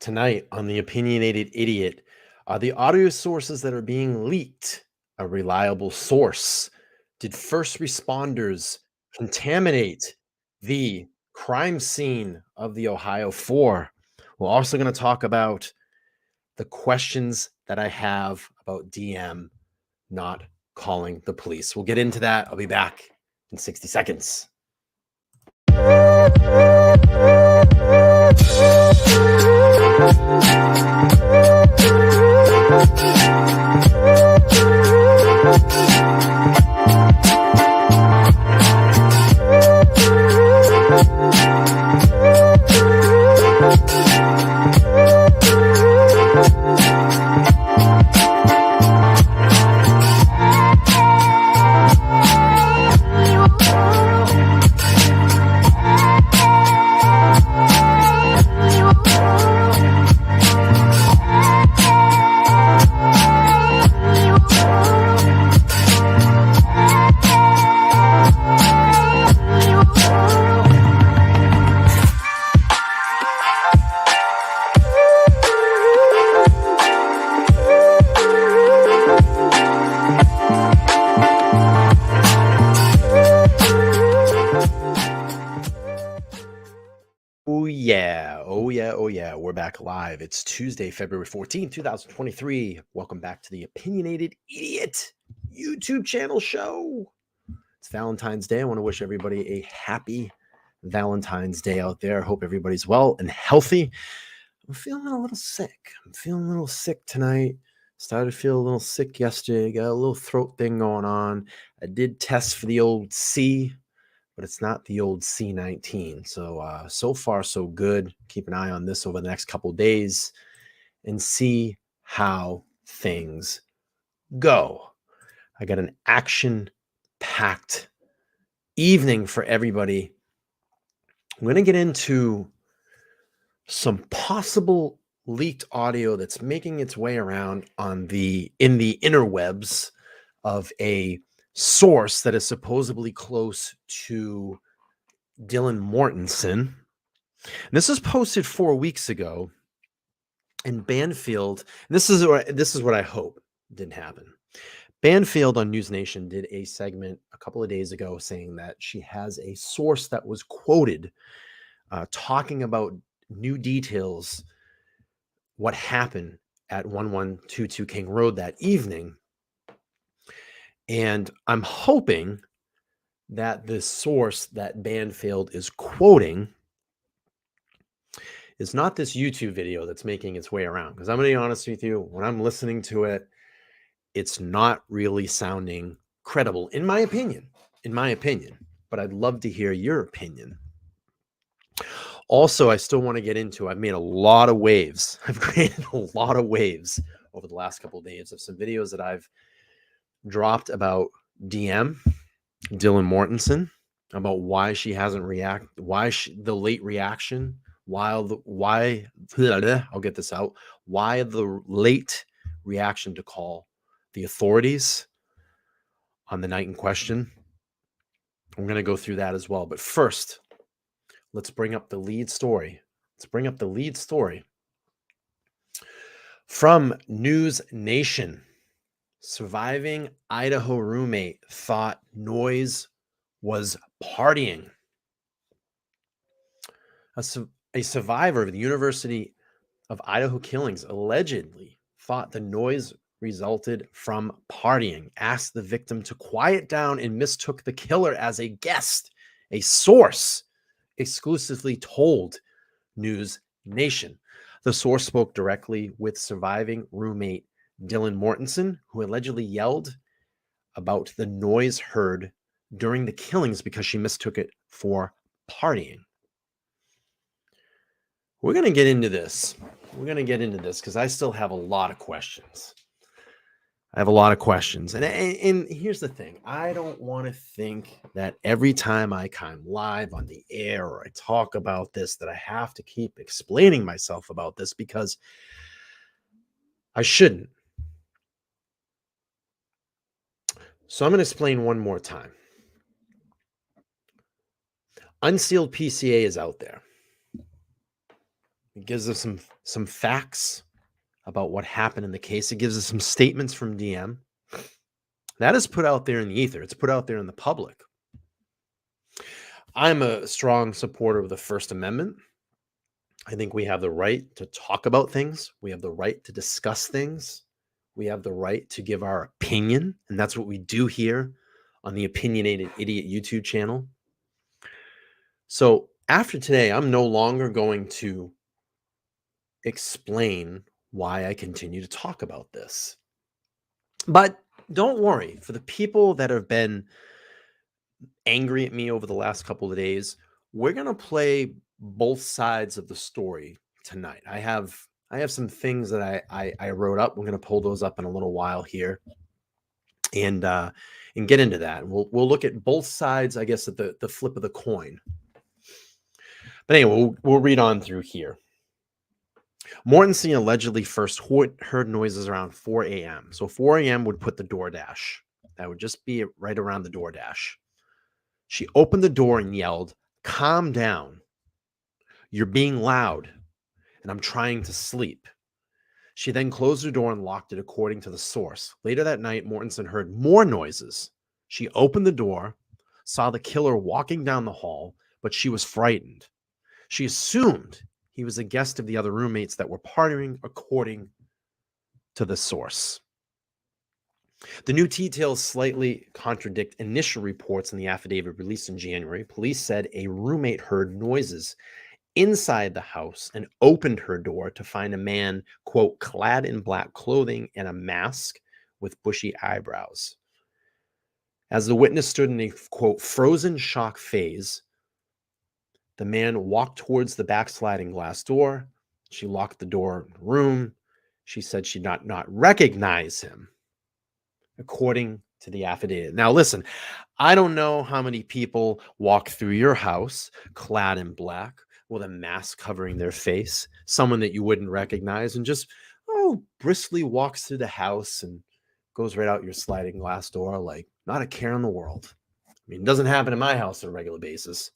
Tonight on The Opinionated Idiot, are the audio sources that are being leaked a reliable source? Did first responders contaminate the crime scene of the Ohio Four? We're also going to talk about the questions that I have about DM not calling the police. We'll get into that. I'll be back in 60 seconds. Oh yeah, we're back live. It's Tuesday, February 14th, 2023. Welcome back to the Opinionated Idiot YouTube channel show. It's Valentine's Day. I want to wish everybody a happy Valentine's Day out there. I hope everybody's well and healthy. I'm feeling a little sick. Tonight. Started to feel a little sick yesterday. Got a little throat thing going on. I did test for the old C, but it's not the old C19. So far, so good. Keep an eye on this over the next couple of days and see how things go. I got an action-packed evening for everybody. I'm going to get into some possible leaked audio that's making its way around in the interwebs of a source that is supposedly close to Dylan Mortensen. And this was posted 4 weeks ago in Banfield. This is what I hope didn't happen. Banfield on NewsNation did a segment a couple of days ago saying that she has a source that was quoted talking about new details, what happened at 1122 King Road that evening. And I'm hoping that the source that Banfield is quoting is not this YouTube video that's making its way around. Because I'm going to be honest with you, when I'm listening to it, it's not really sounding credible, in my opinion. But I'd love to hear your opinion. Also, I still want to get into, I've made a lot of waves. I've created a lot of waves over the last couple of days of some videos that I've dropped about Dylan Mortensen, about why she hasn't reacted, the late reaction, why the late reaction to call the authorities on the night in question. I'm going to go through that as well. But first, let's bring up the lead story. From NewsNation. Surviving Idaho roommate thought noise was partying. A survivor of the University of Idaho killings allegedly thought the noise resulted from partying, asked the victim to quiet down, and mistook the killer as a guest. A source exclusively told NewsNation. The source spoke directly with surviving roommate Dylan Mortensen, who allegedly yelled about the noise heard during the killings because she mistook it for partying. We're going to get into this. Because I still have a lot of questions. And here's the thing. I don't want to think that every time I come live on the air or I talk about this, that I have to keep explaining myself about this, because I shouldn't. So I'm going to explain one more time. Unsealed PCA is out there. It gives us some facts about what happened in the case. It gives us some statements from DM. That is put out there in the ether. It's put out there in the public. I'm a strong supporter of the First Amendment. I think we have the right to talk about things. We have the right to discuss things. We have the right to give our opinion. And that's what we do here on the Opinionated Idiot YouTube channel. So after today, I'm no longer going to explain why I continue to talk about this. But don't worry, for the people that have been angry at me over the last couple of days, we're going to play both sides of the story tonight. I have some things that I wrote up. We're going to pull those up in a little while here and get into that. We'll look at both sides, I guess, at the flip of the coin. But anyway, we'll read on through here. Mortensen allegedly first heard noises around 4 a.m. So 4 a.m. would put the DoorDash. That would just be right around the DoorDash. She opened the door and yelled, "Calm down. You're being loud, and I'm trying to sleep." She then closed the door and locked it, according to the source. Later that night, Mortensen heard more noises. She opened the door, saw the killer walking down the hall, but she was frightened. She assumed he was a guest of the other roommates that were partying, according to the source. The new details slightly contradict initial reports in the affidavit released in January. Police said a roommate heard noises inside the house and opened her door to find a man, quote, clad in black clothing and a mask with bushy eyebrows. As the witness stood in a, quote, frozen shock phase, the man walked towards the backsliding glass door. She locked the door in the room. She said she did not recognize him, according to the affidavit. Now, listen, I don't know how many people walk through your house clad in black with a mask covering their face, someone that you wouldn't recognize, and just, briskly walks through the house and goes right out your sliding glass door like not a care in the world. I mean, it doesn't happen in my house on a regular basis.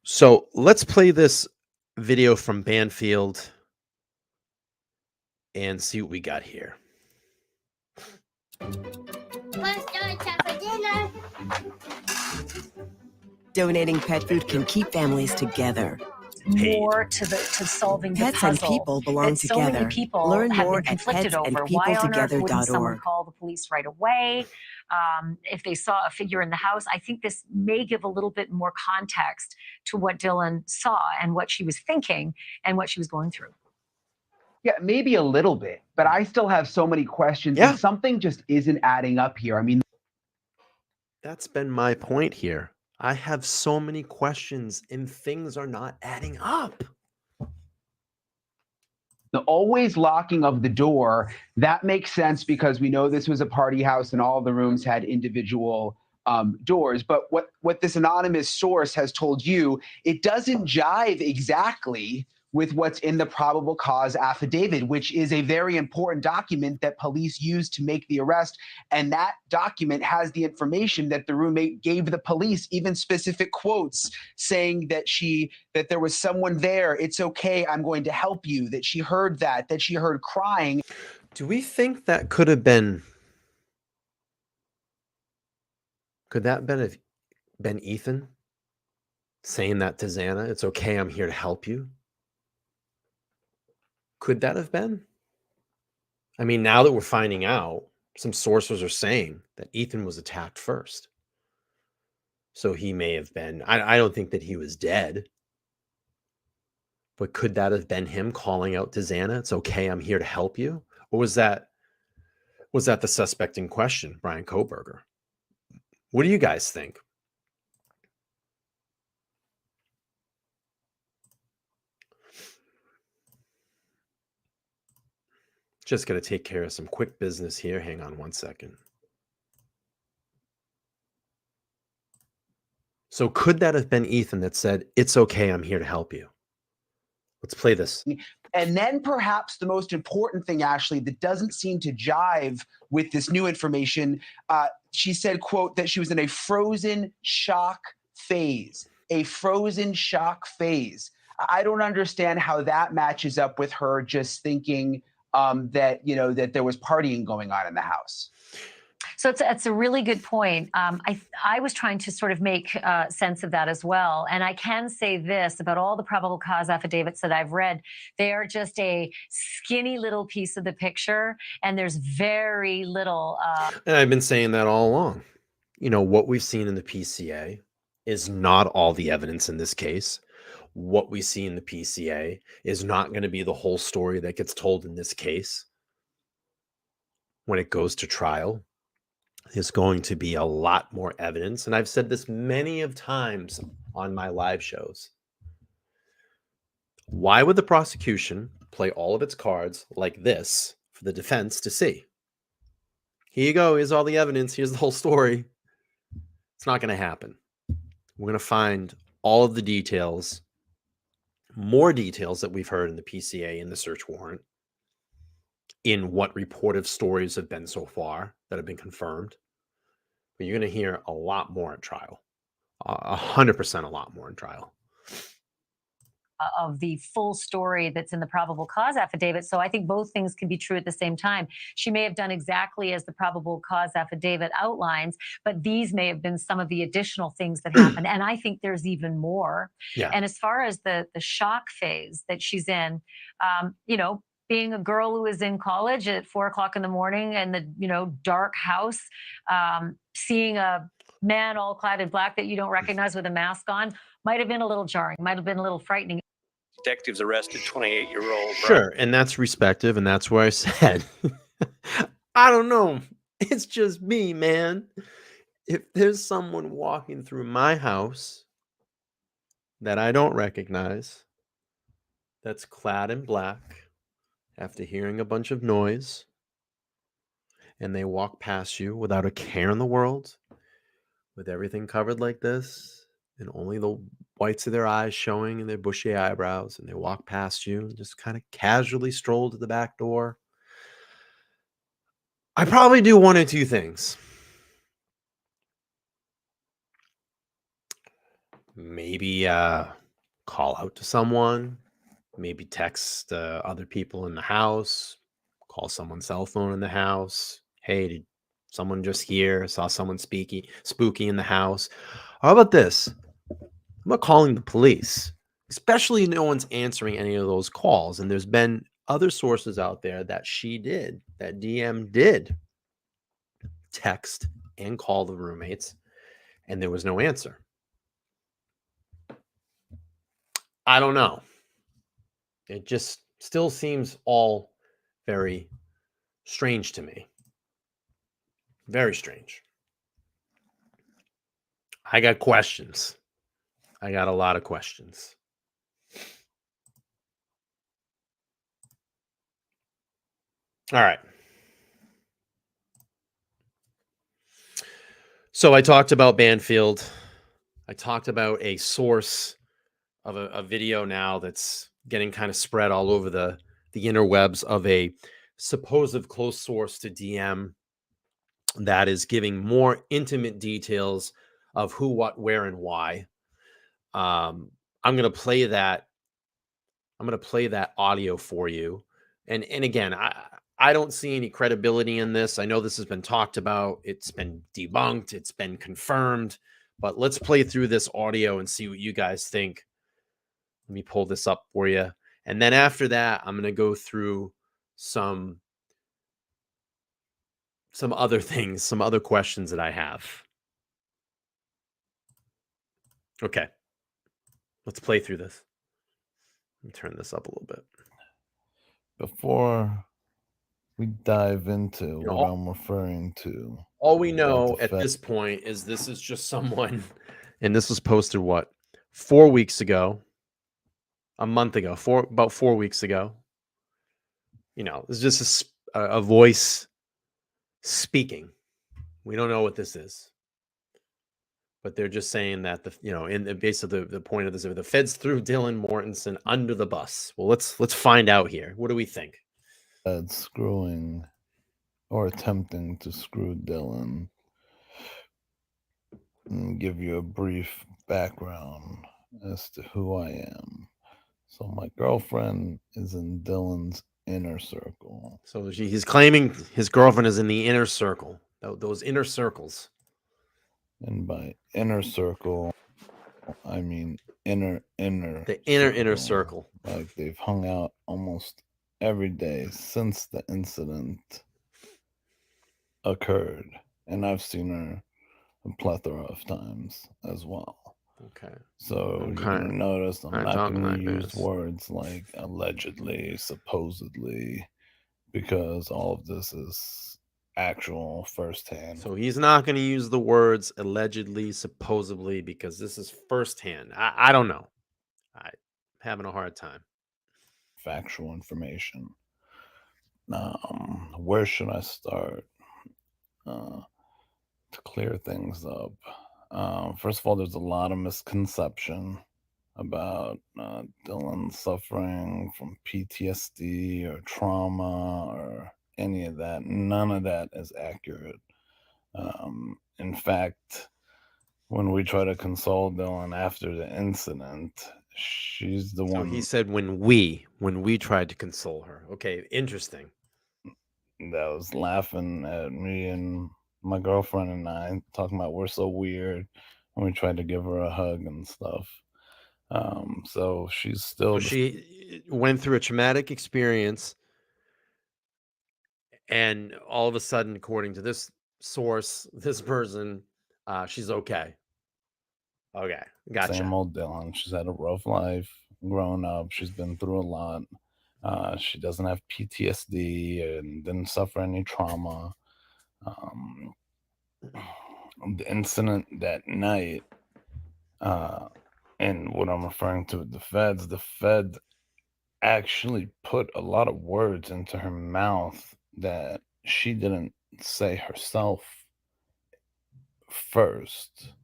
So let's play this video from Banfield and see what we got here. Donating pet food can keep families together. More to solving the Pets puzzle and people belong that so together. many people Learn have more been at conflicted over. Why on earth wouldn't someone petsandpeopletogether.org. call the police right away if they saw a figure in the house? I think this may give a little bit more context to what Dylan saw and what she was thinking and what she was going through. Yeah, maybe a little bit, but I still have so many questions. Yeah. And something just isn't adding up here. I mean, that's been my point here. I have so many questions and things are not adding up. The always locking of the door, that makes sense because we know this was a party house and all the rooms had individual doors. But what this anonymous source has told you, it doesn't jive exactly with what's in the probable cause affidavit, which is a very important document that police use to make the arrest. And that document has the information that the roommate gave the police, even specific quotes saying that there was someone there. It's okay. I'm going to help you. That she heard that she heard crying. Do we think that could have been, could that have been Ethan saying that to Xana? It's okay. I'm here to help you. Could that have been? I mean, now that we're finding out, some sources are saying that Ethan was attacked first. So he may have been, I don't think that he was dead. But could that have been him calling out to Xana? It's okay, I'm here to help you? Or was that the suspect in question, Brian Kohberger? What do you guys think? Just going to take care of some quick business here. Hang on one second. So could that have been Ethan that said, it's okay, I'm here to help you? Let's play this. And then perhaps the most important thing, Ashley, that doesn't seem to jive with this new information, she said, quote, that she was in a frozen shock phase. A frozen shock phase. I don't understand how that matches up with her just thinking that, that there was partying going on in the house. So it's a really good point. I was trying to sort of make sense of that as well. And I can say this about all the probable cause affidavits that I've read. They are just a skinny little piece of the picture, and there's very little. And I've been saying that all along. What we've seen in the PCA is not all the evidence in this case. What we see in the PCA is not going to be the whole story that gets told in this case. When it goes to trial, there's going to be a lot more evidence. And I've said this many of times on my live shows. Why would the prosecution play all of its cards like this for the defense to see? Here you go. Here's all the evidence. Here's the whole story. It's not going to happen. We're going to find all of the details, more details that we've heard in the PCA in the search warrant, in what reported stories have been so far that have been confirmed. But you're going to hear a lot more at trial, 100% a lot more in trial. Of the full story that's in the probable cause affidavit. So I think both things can be true at the same time. She may have done exactly as the probable cause affidavit outlines, but these may have been some of the additional things that happened. And I think there's even more. Yeah. And as far as the shock phase that she's in, being a girl who is in college at 4:00 in the morning in the dark house, seeing a man all clad in black that you don't recognize with a mask on might have been a little jarring, might have been a little frightening. Detectives arrested 28-year-old. Sure, and that's respective, and that's where I said, I don't know. It's just me, man. If there's someone walking through my house that I don't recognize, that's clad in black, after hearing a bunch of noise, and they walk past you without a care in the world, with everything covered like this, and only the whites of their eyes showing and their bushy eyebrows, and they walk past you and just kind of casually stroll to the back door, I probably do one or two things. Maybe call out to someone, maybe text other people in the house, call someone's cell phone in the house. Hey, did someone just here? Saw someone spooky in the house. How about this? I'm not calling the police, especially no one's answering any of those calls. And there's been other sources out there that that DM did text and call the roommates, and there was no answer. I don't know. It just still seems all very strange to me. Very strange. I got questions. I got a lot of questions. All right. So I talked about Banfield. I talked about a source of a video now that's getting kind of spread all over the interwebs of a supposed close source to DM that is giving more intimate details of who, what, where, and why. I'm going to play that. I'm going to play that audio for you. And again, I don't see any credibility in this. I know this has been talked about. It's been debunked. It's been confirmed. But let's play through this audio and see what you guys think. Let me pull this up for you. And then after that, I'm going to go through some other things, some other questions that I have. Okay. Let's play through this. Let me turn this up a little bit. Before we dive into what I'm referring to, all we know at this point is this is just someone, and this was posted, 4 weeks ago, a month ago, about 4 weeks ago. It's just a voice speaking. We don't know what this is. But they're just saying that in the base of the point of this, the feds threw Dylan Mortensen under the bus. Well, let's find out here. What do we think? Screwing or attempting to screw Dylan. give you a brief background as to who I am. So my girlfriend is in Dylan's inner circle. So he's claiming his girlfriend is in the inner circle. Those inner circles. And by inner circle, I mean inner The inner circle. Like they've hung out almost every day since the incident occurred. And I've seen her a plethora of times as well. Okay. So Okay. you're gonna notice I'm I'm not talking gonna like use this. words like allegedly, supposedly, because all of this is actual firsthand. So he's not going to use the words allegedly, supposedly, because this is firsthand. I don't know. I'm having a hard time. Factual information. Where should I start to clear things up? First of all, there's a lot of misconception about Dylan suffering from PTSD or trauma or any of that. None of that is accurate. In fact, when we try to console Dylan after the incident, she's the So one he said when we tried to console her. Okay, interesting. that was laughing at me and my girlfriend and I, talking about we're so weird, and we tried to give her a hug and stuff. So she's still So she went through a traumatic experience, and all of a sudden, according to this source, this person, she's okay. Okay, gotcha. same old Dylan. She's had a rough life growing up. She's been through a lot. She doesn't have PTSD and didn't suffer any trauma. The incident that night, and what I'm referring to with the Fed actually put a lot of words into her mouth that she didn't say herself first.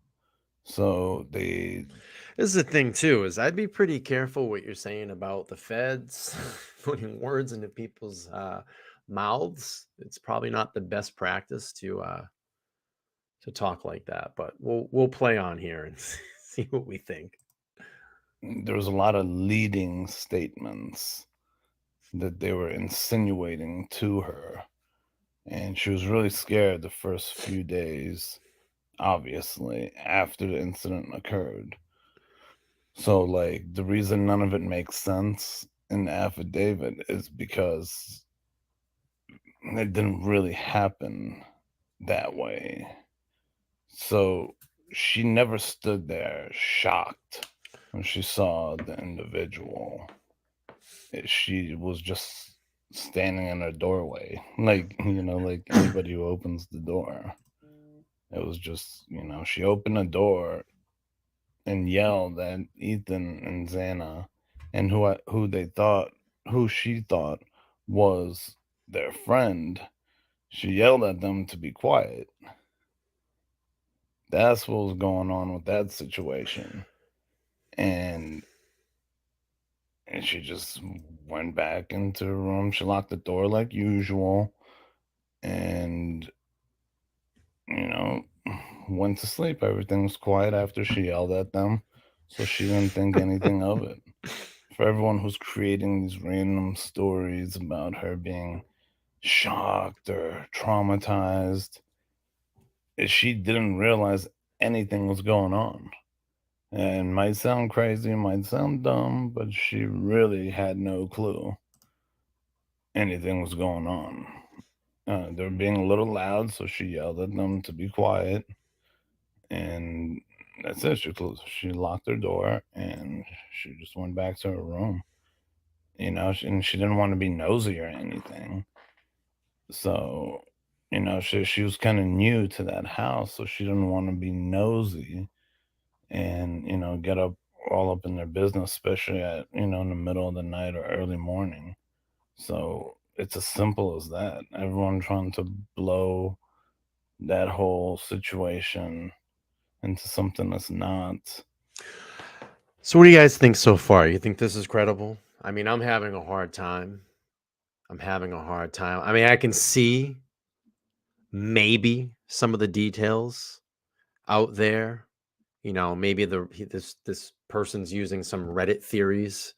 So they This is the thing too, is I'd be pretty careful what you're saying about the feds putting words into people's mouths. It's probably not the best practice to talk like that, but we'll play on here and see what we think. there was a lot of leading statements that they were insinuating to her, and she was really scared the first few days, obviously, after the incident occurred. So, like, the reason none of it makes sense in the affidavit is because it didn't really happen that way. So she never stood there shocked when she saw the individual. She was just standing in her doorway, like, like anybody who opens the door. It was just, she opened the door and yelled at Ethan and Xana, and who she thought was their friend. She yelled at them to be quiet. That's what was going on with that situation. And she just went back into her room. She locked the door like usual and, went to sleep. Everything was quiet after she yelled at them. So she didn't think anything of it. For everyone who's creating these random stories about her being shocked or traumatized, she didn't realize anything was going on. And might sound crazy, might sound dumb, but she really had no clue anything was going on. They were being a little loud, so she yelled at them to be quiet. And that's it. She locked her door and she just went back to her room. And she didn't want to be nosy or anything. So, she was kind of new to that house, so she didn't want to be nosy and, get up all up in their business, especially at, in the middle of the night or early morning. So it's as simple as that. Everyone trying to blow that whole situation into something that's not. So what do you guys think so far? You think this is credible? I mean, I'm having a hard time. I mean, I can see maybe some of the details. out there. Maybe this person's using some Reddit theories,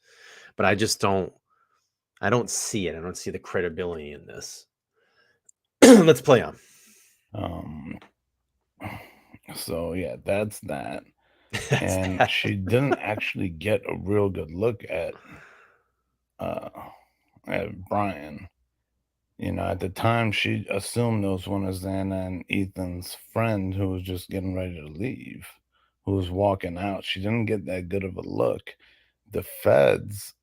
but I don't see it. I don't see the credibility in this. Let's play on. So yeah, that's that. And she didn't actually get a real good look at Brian. At the time, she assumed it was one of Xana and Ethan's friend who was just getting ready to leave, who was walking out. She didn't get that good of a look. The feds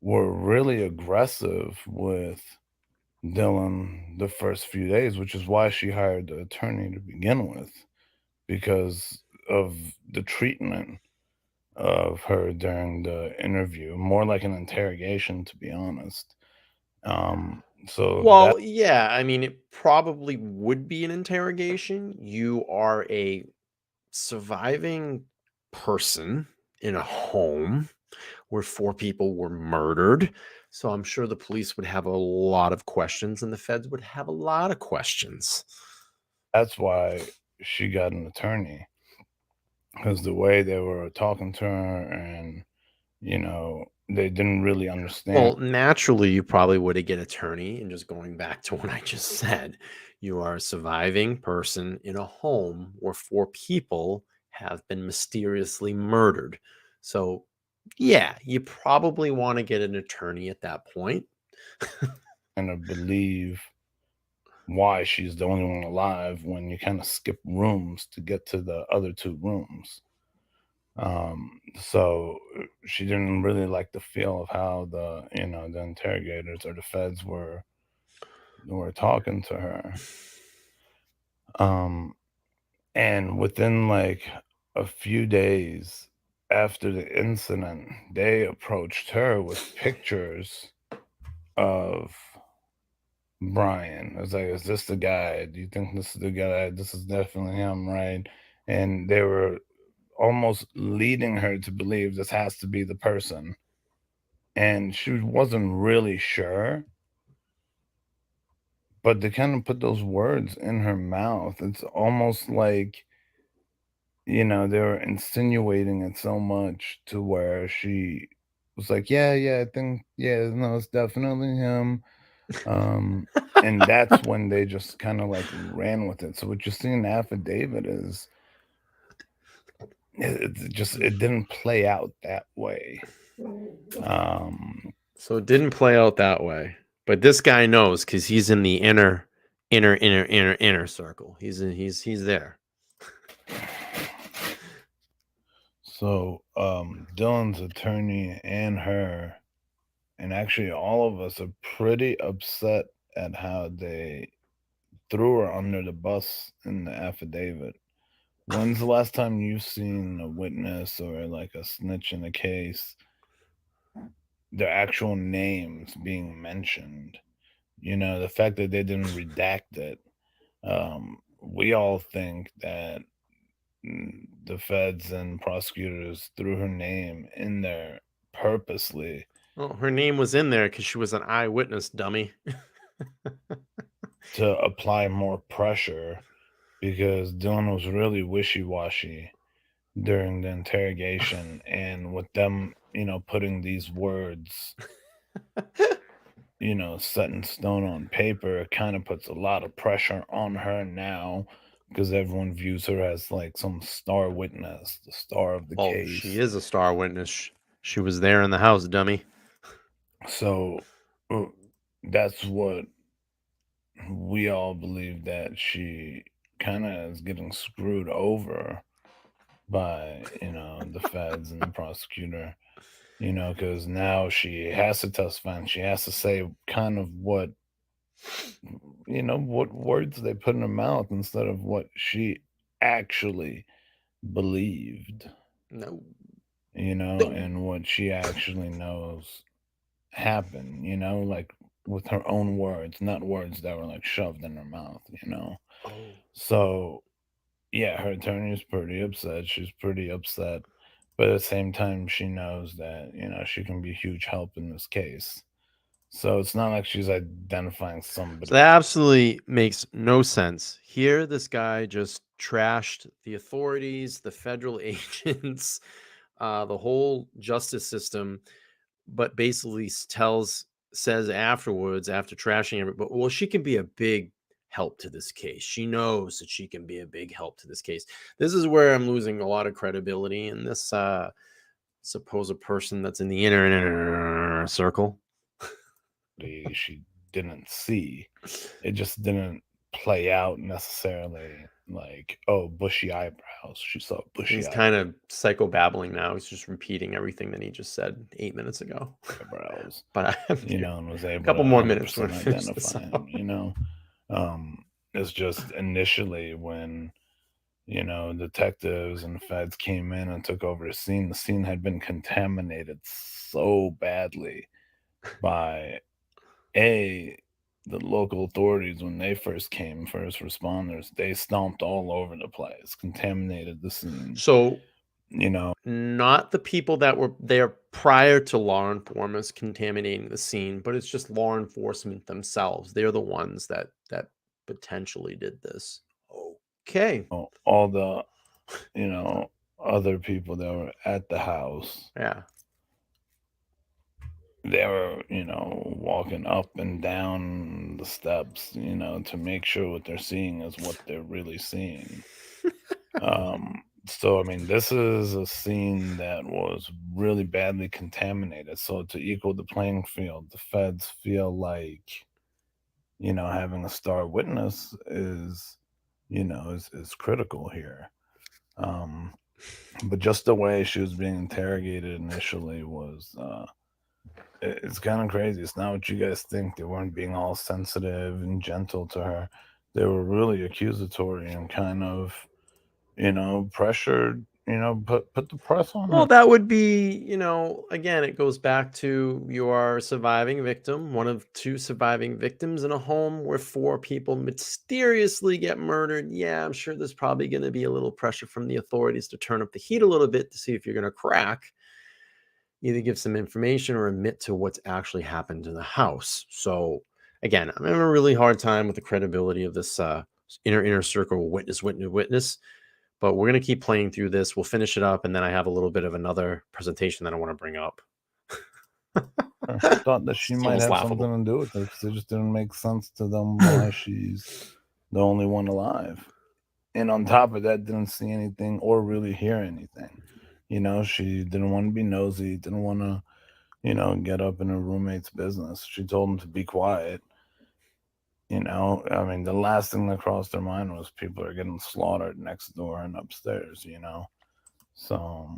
were really aggressive with Dylan the first few days, which is why she hired the attorney to begin with, because of the treatment of her during the interview, more like an interrogation, to be honest. So Well, yeah, I mean, it probably would be an interrogation. You are a surviving person in a home where 4 people were murdered. So I'm sure the police would have a lot of questions and the feds would have a lot of questions. that's why she got an attorney, because the way they were talking to her, and they didn't really understand. Well, naturally, you probably would get attorney. And just going back to what I just said, you are a surviving person in a home where 4 people have been mysteriously murdered. So, yeah, you probably want to get an attorney at that point. And to believe why she's the only one alive when you kind of skip rooms to get to the other 2 rooms. So she didn't really like the feel of how the interrogators or the feds were talking to her. And within like a few days after the incident, they approached her with pictures of Brian. It was like, is this the guy? Do you think this is the guy? This is definitely him, right? And they were almost leading her to believe this has to be the person. And she wasn't really sure, but they kind of put those words in her mouth. It's almost like, they were insinuating it so much to where she was like, yeah, I think, yeah, no, it's definitely him. And that's when they just kind of like ran with it. So what you see in the affidavit is it didn't play out that way. So it didn't play out that way. But this guy knows because he's in the inner circle. He's there. So Dylan's attorney and her, and actually all of us, are pretty upset at how they threw her under the bus in the affidavit. When's the last time you've seen a witness or like a snitch in a case, their actual names being mentioned? The fact that they didn't redact it. We all think that the feds and prosecutors threw her name in there purposely. Well, her name was in there because she was an eyewitness, dummy. To apply more pressure, because Dylan was really wishy-washy during the interrogation, and with them, putting these words, set in stone on paper, it kind of puts a lot of pressure on her now, because everyone views her as like some star witness, the star of the case. She is a star witness. She was there in the house, dummy. So that's what we all believe, that she kind of is getting screwed over by the feds and the prosecutor, because now she has to testify and she has to say kind of what words they put in her mouth instead of what she actually believed. No. And what she actually knows happened, like with her own words, not words that were like shoved in her mouth. Oh. So yeah, her attorney is pretty upset. She's pretty upset, but at the same time, she knows that she can be a huge help in this case. So it's not like she's identifying somebody. So that absolutely makes no sense. Here, this guy just trashed the authorities, the federal agents, the whole justice system, but basically says afterwards, after trashing everybody, well, she can be a big help to this case. She knows that she can be a big help to this case. This is where I'm losing a lot of credibility in this supposed person that's in the inner circle. She didn't see. It just didn't play out necessarily like, oh, bushy eyebrows. She saw bushy He's kind of psychobabbling now. He's just repeating everything that he just said 8 minutes ago. eyebrows, But I have and was able couple to more minutes 100% when I finish this identify up. him, it's just initially when, detectives and feds came in and took over the scene had been contaminated so badly by the local authorities. When they first came, first responders, they stomped all over the place, contaminated the scene. So You know, not the people that were there prior to law enforcement contaminating the scene, but it's just law enforcement themselves. They're the ones that potentially did this. Okay. all the, other people that were at the house, Yeah. they were, walking up and down the steps, to make sure what they're seeing is what they're really seeing. So I mean, this is a scene that was really badly contaminated. So to equal the playing field, the feds feel like, having a star witness is critical here. But just the way she was being interrogated initially was it's kind of crazy. It's not what you guys think. They weren't being all sensitive and gentle to her. They were really accusatory and kind of, pressured, put the press on Well, her. that would be, again, it goes back to you are a surviving victim, one of two surviving victims in a home where 4 people mysteriously get murdered. Yeah, I'm sure there's probably going to be a little pressure from the authorities to turn up the heat a little bit to see if you're going to crack, either give some information or admit to what's actually happened in the house. So, again, I'm having a really hard time with the credibility of this inner circle witness. But we're going to keep playing through this. We'll finish it up, and then I have a little bit of another presentation that I want to bring up. I thought that she It's might almost have laughable. something to do with it because it just didn't make sense to them why she's the only one alive. And on top of that, didn't see anything or really hear anything. She didn't want to be nosy, didn't want to, get up in her roommate's business. She told him to be quiet. I mean, the last thing that crossed her mind was people are getting slaughtered next door and upstairs, So,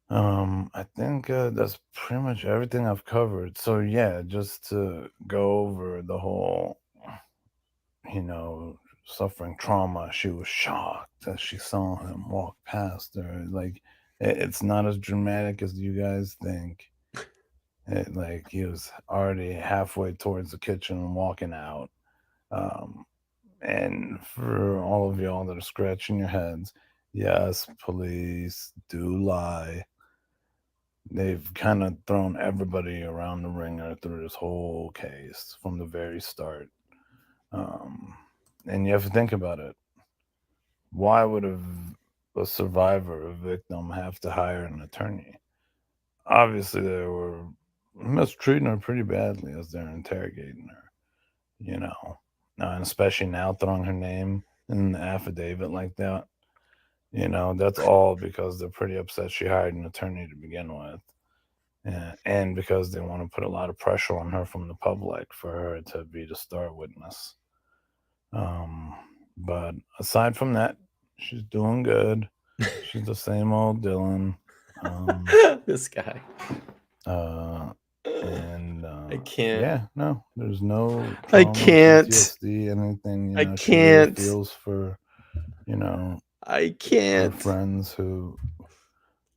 I think that's pretty much everything I've covered. So, yeah, just to go over the whole, suffering trauma, she was shocked as she saw him walk past her. Like, it's not as dramatic as you guys think. Like, he was already halfway towards the kitchen and walking out. Um, And for all of y'all that are scratching your heads, yes, police do lie. They've kind of thrown everybody around the ringer through this whole case from the very start. Um, and you have to think about it. Why would a survivor, a victim, have to hire an attorney? Obviously, they were mistreating her pretty badly as they're interrogating her, and especially now throwing her name in the affidavit like that. That's all because they're pretty upset she hired an attorney to begin with. And because they want to put a lot of pressure on her from the public for her to be the star witness. But aside from that, she's doing good. She's the same old Dylan. This guy. And I can't. yeah, no, there's no I trauma, can't. PTSD, anything. I She really can't. feels for, I her can't. friends who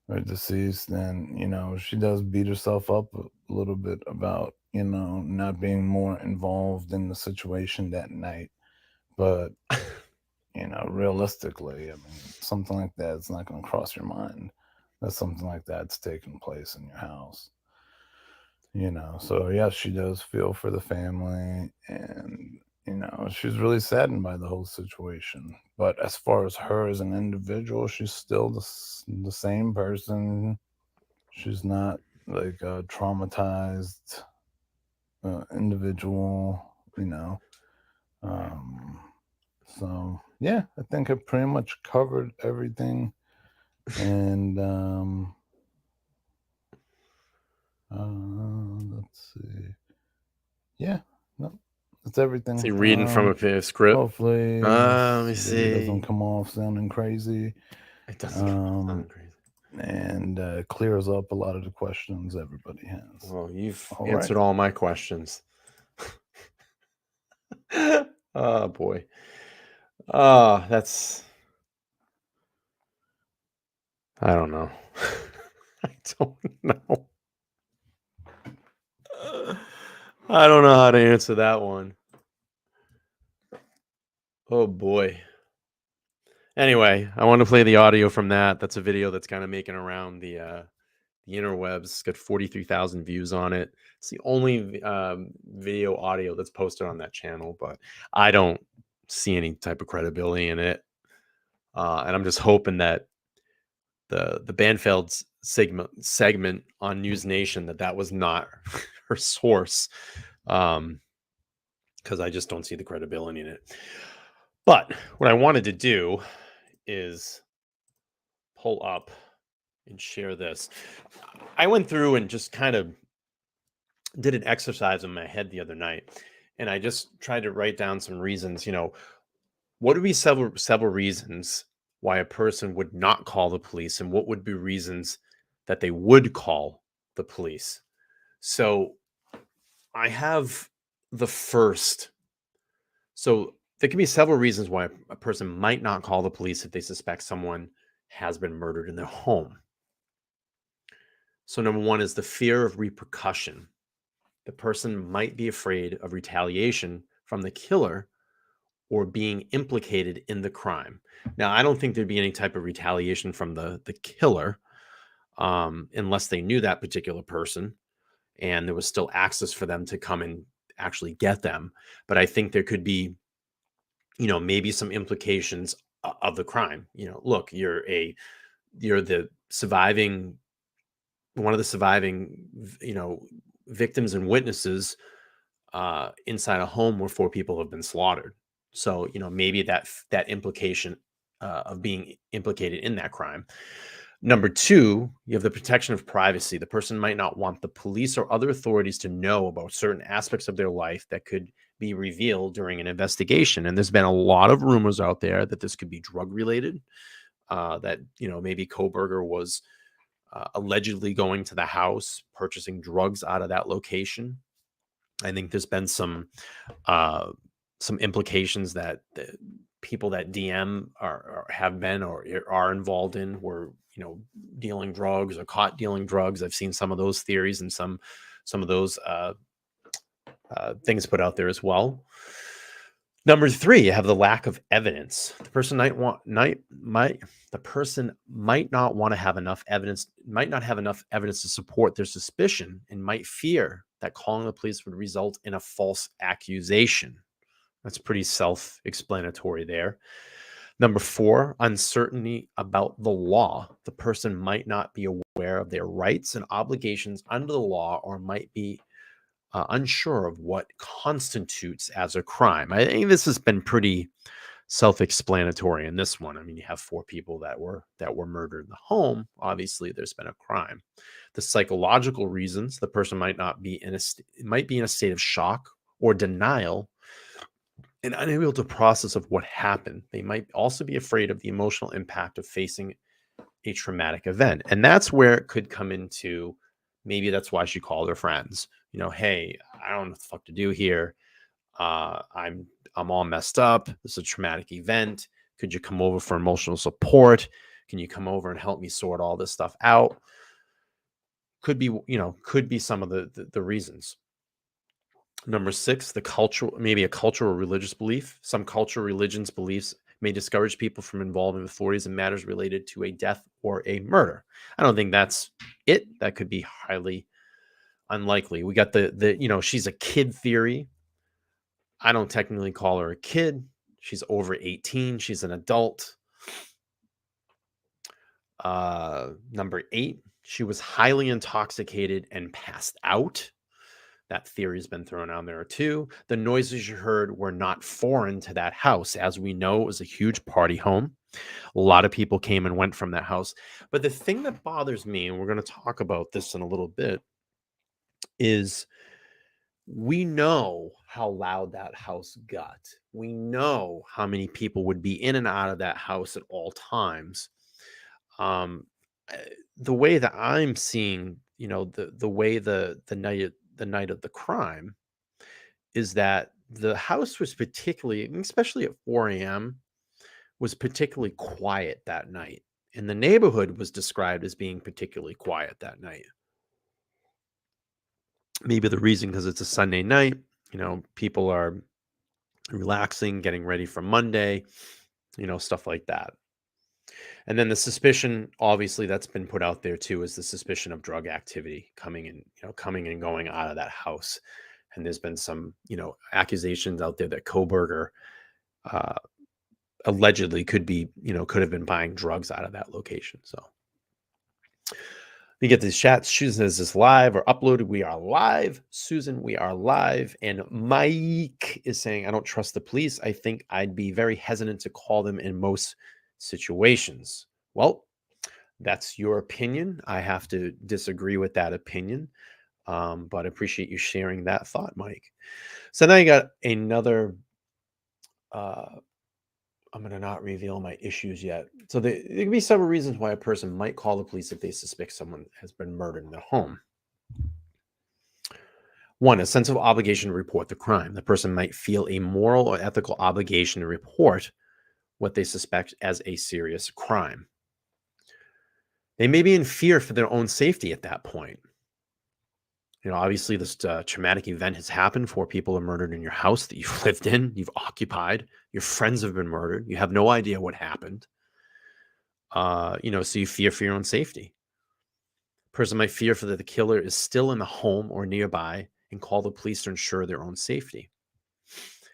are deceased, and she does beat herself up a little bit about not being more involved in the situation that night. But realistically, I mean, something like that is not going to cross your mind that something like that's taking place in your house. So yes, she does feel for the family, and she's really saddened by the whole situation. But as far as her as an individual, she's still the same person. She's not like a traumatized individual, so yeah, I think I pretty much covered everything. And let's see. Yeah, no, that's everything. See, reading from a script. Hopefully, Let me this video doesn't see. come off sounding crazy. It doesn't sound crazy. And clears up a lot of the questions everybody has. Well, you've All answered right. all my questions. Oh boy. That's. I don't know. I don't know. I don't know how to answer that one. Oh boy. Anyway, I want to play the audio from that. That's a video that's kind of making around the interwebs. It's got 43,000 views on it. It's the only video audio that's posted on that channel, but I don't see any type of credibility in it. And I'm just hoping that the Banfeld's segment on NewsNation that was not her source, because I just don't see the credibility in it. But what I wanted to do is pull up and share this. I went through and just kind of did an exercise in my head the other night, and I just tried to write down some reasons. What would be several reasons why a person would not call the police, and what would be reasons that they would call the police? So I have the first. So there can be several reasons why a person might not call the police if they suspect someone has been murdered in their home. So number one is the fear of repercussion. The person might be afraid of retaliation from the killer or being implicated in the crime. Now, I don't think there'd be any type of retaliation from the killer, unless they knew that particular person and there was still access for them to come and actually get them. But I think there could be, maybe some implications of the crime. Look, you're the surviving, one of the surviving, victims and witnesses inside a home where 4 people have been slaughtered. So, maybe that implication of being implicated in that crime. Number 2, you have the protection of privacy. The person might not want the police or other authorities to know about certain aspects of their life that could be revealed during an investigation. And there's been a lot of rumors out there that this could be drug related, that, maybe Kohberger was allegedly going to the house, purchasing drugs out of that location. I think there's been some implications that the people that DM have been or are involved in were, dealing drugs or caught dealing drugs. I've seen some of those theories and some of those things put out there as well. Number 3, you have the lack of evidence. The person might not want to have enough evidence, might not have enough evidence to support their suspicion, and might fear that calling the police would result in a false accusation. That's pretty self-explanatory there. Number 4, uncertainty about the law. The person might not be aware of their rights and obligations under the law, or might be unsure of what constitutes as a crime. I think this has been pretty self-explanatory in this one. I mean, you have 4 people that were murdered in the home. Obviously, there's been a crime. The psychological reasons: the person might be in a state of shock or denial and unable to process of what happened. They might also be afraid of the emotional impact of facing a traumatic event. And that's where it could come into, maybe that's why she called her friends. Hey, I don't know what the fuck to do here. I'm all messed up. This is a traumatic event. Could you come over for emotional support? Can you come over and help me sort all this stuff out? Could be some of the reasons. Number 6, maybe a cultural or religious belief. Some cultural religions beliefs may discourage people from involving authorities in matters related to a death or a murder. I don't think that's it. That could be highly unlikely. We got the she's a kid theory. I don't technically call her a kid. She's over 18. She's an adult. Number 8, she was highly intoxicated and passed out. That theory has been thrown out there too. The noises you heard were not foreign to that house. As we know, it was a huge party home. A lot of people came and went from that house. But the thing that bothers me, and we're going to talk about this in a little bit, is we know how loud that house got. We know how many people would be in and out of that house at all times. The way that I'm seeing, the way the night of the crime is that the house was particularly, especially at 4 a.m., was particularly quiet that night. And the neighborhood was described as being particularly quiet that night. Maybe the reason because it's a Sunday night, people are relaxing, getting ready for Monday, stuff like that. And then the suspicion, obviously, that's been put out there too, is the suspicion of drug activity coming and going out of that house. And there's been some, accusations out there that Kohberger allegedly could have been buying drugs out of that location. So we get these chats. Susan, is this live or uploaded? We are live. Susan, we are live. And Mike is saying, I don't trust the police. I think I'd be very hesitant to call them in most situations. Well, that's your opinion. I have to disagree with that opinion. But I appreciate you sharing that thought, Mike. So now you got another, I'm going to not reveal my issues yet. So there can be several reasons why a person might call the police if they suspect someone has been murdered in their home. 1, a sense of obligation to report the crime. The person might feel a moral or ethical obligation to report what they suspect as a serious crime. They may be in fear for their own safety at that point. Obviously this traumatic event has happened. 4 people are murdered in your house that you've lived in, you've occupied. Your friends have been murdered. You have no idea what happened. So you fear for your own safety. Person might fear for that the killer is still in the home or nearby and call the police to ensure their own safety.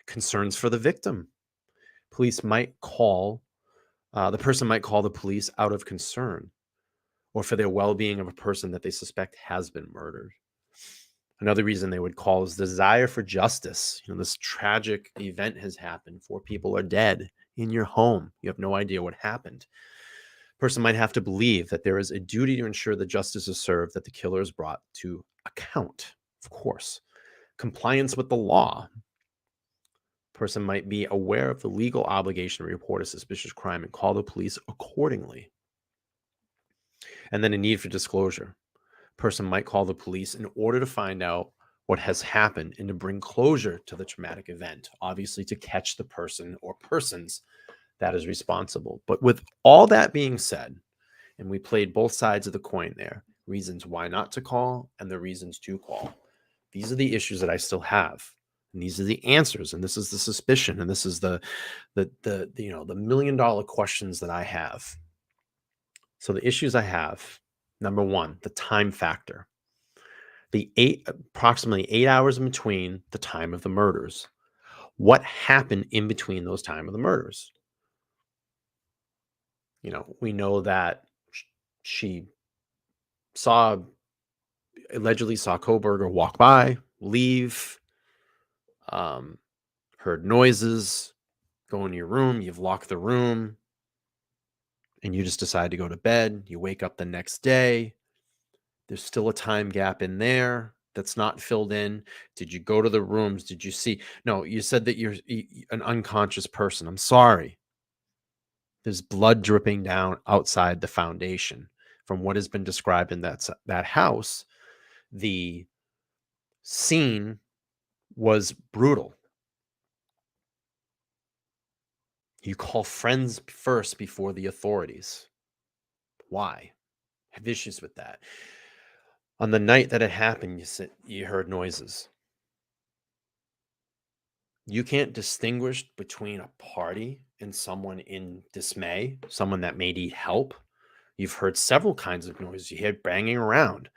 Concerns for the victim. The person might call the police out of concern or for their well-being of a person that they suspect has been murdered. Another reason they would call is desire for justice. This tragic event has happened. 4 people are dead in your home. You have no idea what happened. Person might have to believe that there is a duty to ensure that justice is served, that the killer is brought to account. Of course. Compliance with the law. Person might be aware of the legal obligation to report a suspicious crime and call the police accordingly. And then a need for disclosure. Person might call the police in order to find out what has happened and to bring closure to the traumatic event, obviously to catch the person or persons that is responsible. But with all that being said, and we played both sides of the coin there, reasons why not to call and the reasons to call. These are the issues that I still have. And these are the answers, and this is the suspicion, and this is the $1 million questions that I have. So the issues I have, number 1, the time factor. Approximately 8 hours in between the time of the murders. What happened in between those time of the murders? We know that she allegedly saw Kohberger walk by, leave, heard noises, go into your room, you've locked the room, and you just decide to go to bed. You wake up the next day. There's still a time gap in there that's not filled in. Did you go to the rooms? Did you see? No, you said that you're an unconscious person. I'm sorry. There's blood dripping down outside the foundation. From what has been described in that house, the scene was brutal. You call friends first before the authorities. Why? I have issues with that. On the night that it happened, you heard noises. You can't distinguish between a party and someone in dismay, someone that may need help. You've heard several kinds of noises. You hear banging around.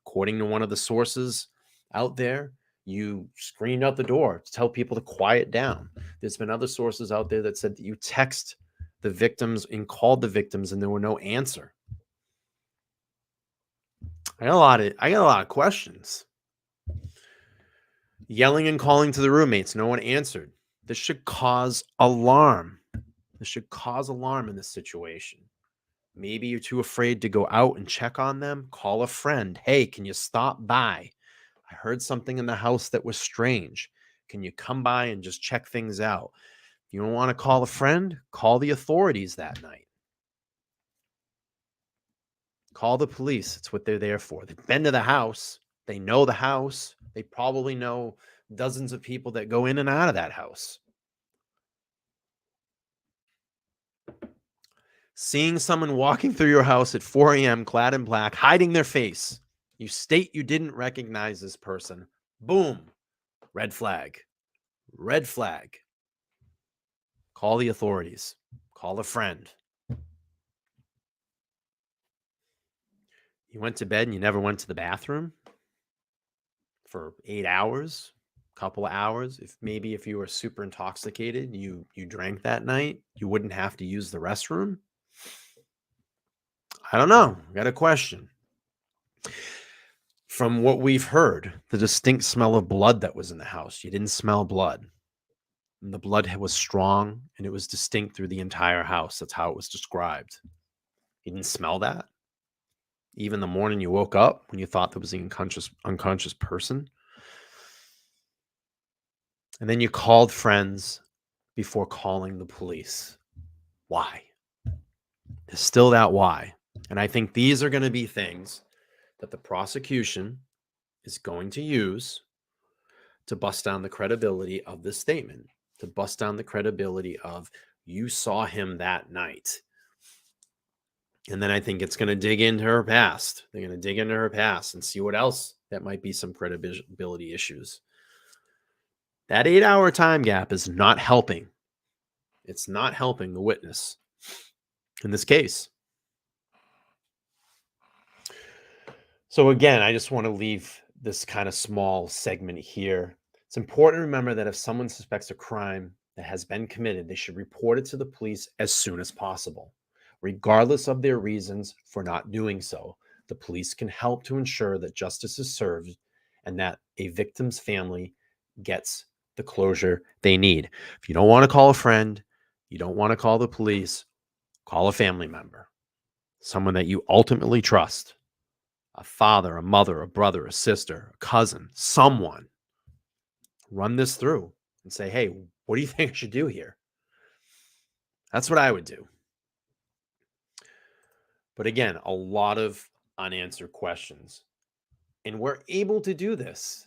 According to one of the sources out there, you screamed out the door to tell people to quiet down. There's been other sources out there that said that you text the victims and called the victims and there were no answer. I got a lot of questions. Yelling and calling to the roommates, no one answered. This should cause alarm. This should cause alarm in this situation. Maybe you're too afraid to go out and check on them. Call a friend. Hey, can you stop by? I heard something in the house that was strange. Can you come by and just check things out? If you don't want to call a friend, call the authorities that night. Call the police. It's what they're there for. They've been to the house. They know the house. They probably know dozens of people that go in and out of that house. Seeing someone walking through your house at 4 a.m. clad in black, hiding their face. You state you didn't recognize this person. Boom. Red flag. Red flag. Call the authorities. Call a friend. You went to bed and you never went to the bathroom for 8 hours, a couple of hours. If you were super intoxicated, you drank that night, you wouldn't have to use the restroom. I don't know. I got a question. From what we've heard, the distinct smell of blood that was in the house, you didn't smell blood. And the blood was strong and it was distinct through the entire house. That's how it was described. You didn't smell that? Even the morning you woke up when you thought there was an unconscious person? And then you called friends before calling the police. Why? There's still that why. And I think these are going to be things that the prosecution is going to use to bust down the credibility of this statement, to bust down the credibility of you saw him that night. And then I think it's going to dig into her past. They're going to dig into her past and see what else that might be some credibility issues. That 8-hour time gap is not helping. It's not helping the witness in this case. So again, I just want to leave this kind of small segment here. It's important to remember that if someone suspects a crime that has been committed, they should report it to the police as soon as possible. Regardless of their reasons for not doing so, the police can help to ensure that justice is served and that a victim's family gets the closure they need. If you don't want to call a friend, you don't want to call the police, call a family member, someone that you ultimately trust. A father, a mother, a brother, a sister, a cousin, someone. Run this through and say, hey, what do you think I should do here? That's what I would do. But again, a lot of unanswered questions. And we're able to do this.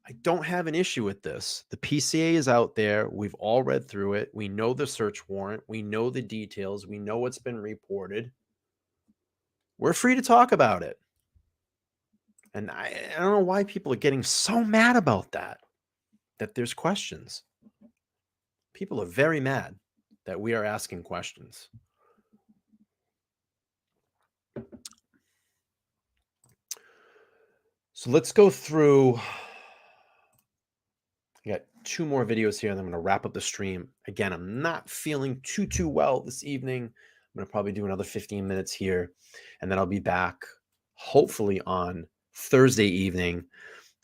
I don't have an issue with this. The PCA is out there. We've all read through it. We know the search warrant. We know the details. We know what's been reported. We're free to talk about it. And I don't know why people are getting so mad about that there's questions. People are very mad that we are asking questions. So let's go through. I got 2 more videos here and I'm going to wrap up the stream. Again, I'm not feeling too well this evening. I'm going to probably do another 15 minutes here and then I'll be back hopefully on Thursday evening.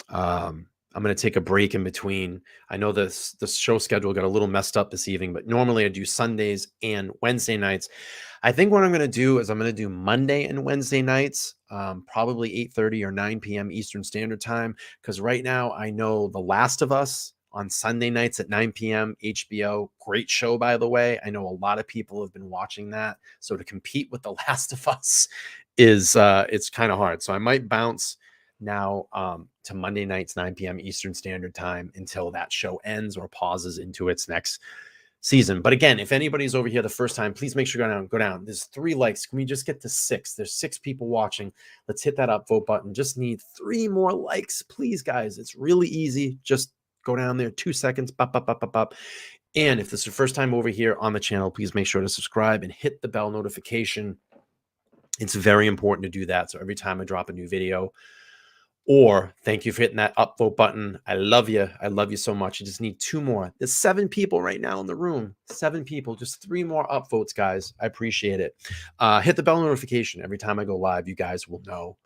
I'm going to take a break in between. I know the show schedule got a little messed up this evening, but normally I do Sundays and Wednesday nights. I think what I'm going to do is I'm going to do Monday and Wednesday nights, probably 8:30 or 9 p.m. Eastern Standard Time, because right now I know The Last of Us on Sunday nights at 9 p.m. HBO. Great show, by the way. I know a lot of people have been watching that. So to compete with The Last of Us is it's kind of hard. So I might bounce now to Monday nights, 9 p.m. Eastern Standard Time until that show ends or pauses into its next season. But again, if anybody's over here the first time, please make sure you go down. There's 3 likes. Can we just get to 6? There's 6 people watching. Let's hit that upvote button. Just need 3 more likes, please, guys. It's really easy. Just go down there, 2 seconds. Bop, bop, bop, bop, bop. And if this is your first time over here on the channel, please make sure to subscribe and hit the bell notification. It's very important to do that. So every time I drop a new video, Or thank you for hitting that upvote button. I love you. I love you so much. I just need 2 more. There's 7 people right now in the room. 7 people. Just 3 more upvotes, guys. I appreciate it. Hit the bell notification. Every time I go live, you guys will know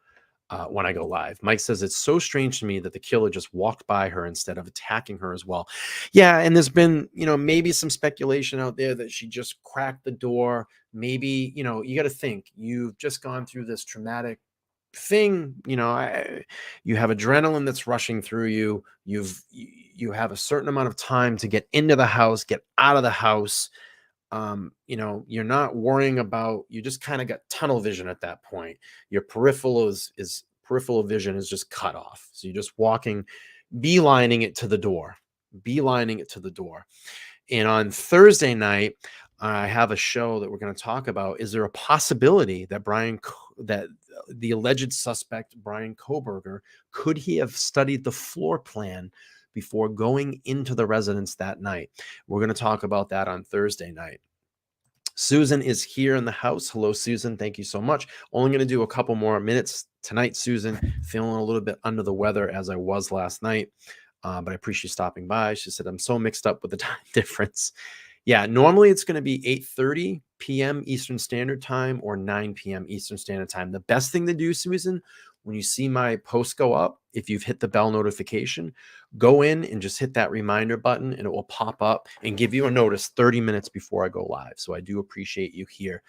when I go live. Mike says it's so strange to me that the killer just walked by her instead of attacking her as well. Yeah, and there's been, maybe some speculation out there that she just cracked the door. Maybe, you got to think, you've just gone through this traumatic thing. You have adrenaline that's rushing through you. You have a certain amount of time to get into the house, get out of the house. You're not worrying about, you just kind of got tunnel vision at that point. Your peripheral vision is just cut off. So you're just walking, beelining it to the door. And on Thursday night, I have a show that we're going to talk about. Is there a possibility that that the alleged suspect, Brian Kohberger, could he have studied the floor plan before going into the residence that night? We're going to talk about that on Thursday night. Susan is here in the house. Hello, Susan. Thank you so much. Only going to do a couple more minutes tonight, Susan. Feeling a little bit under the weather as I was last night, but I appreciate you stopping by. She said, I'm so mixed up with the time difference. Yeah, normally it's going to be 8:30 p.m. Eastern Standard Time or 9 p.m. Eastern Standard Time. The best thing to do, Susan, when you see my post go up, if you've hit the bell notification, go in and just hit that reminder button and it will pop up and give you a notice 30 minutes before I go live. So I do appreciate you here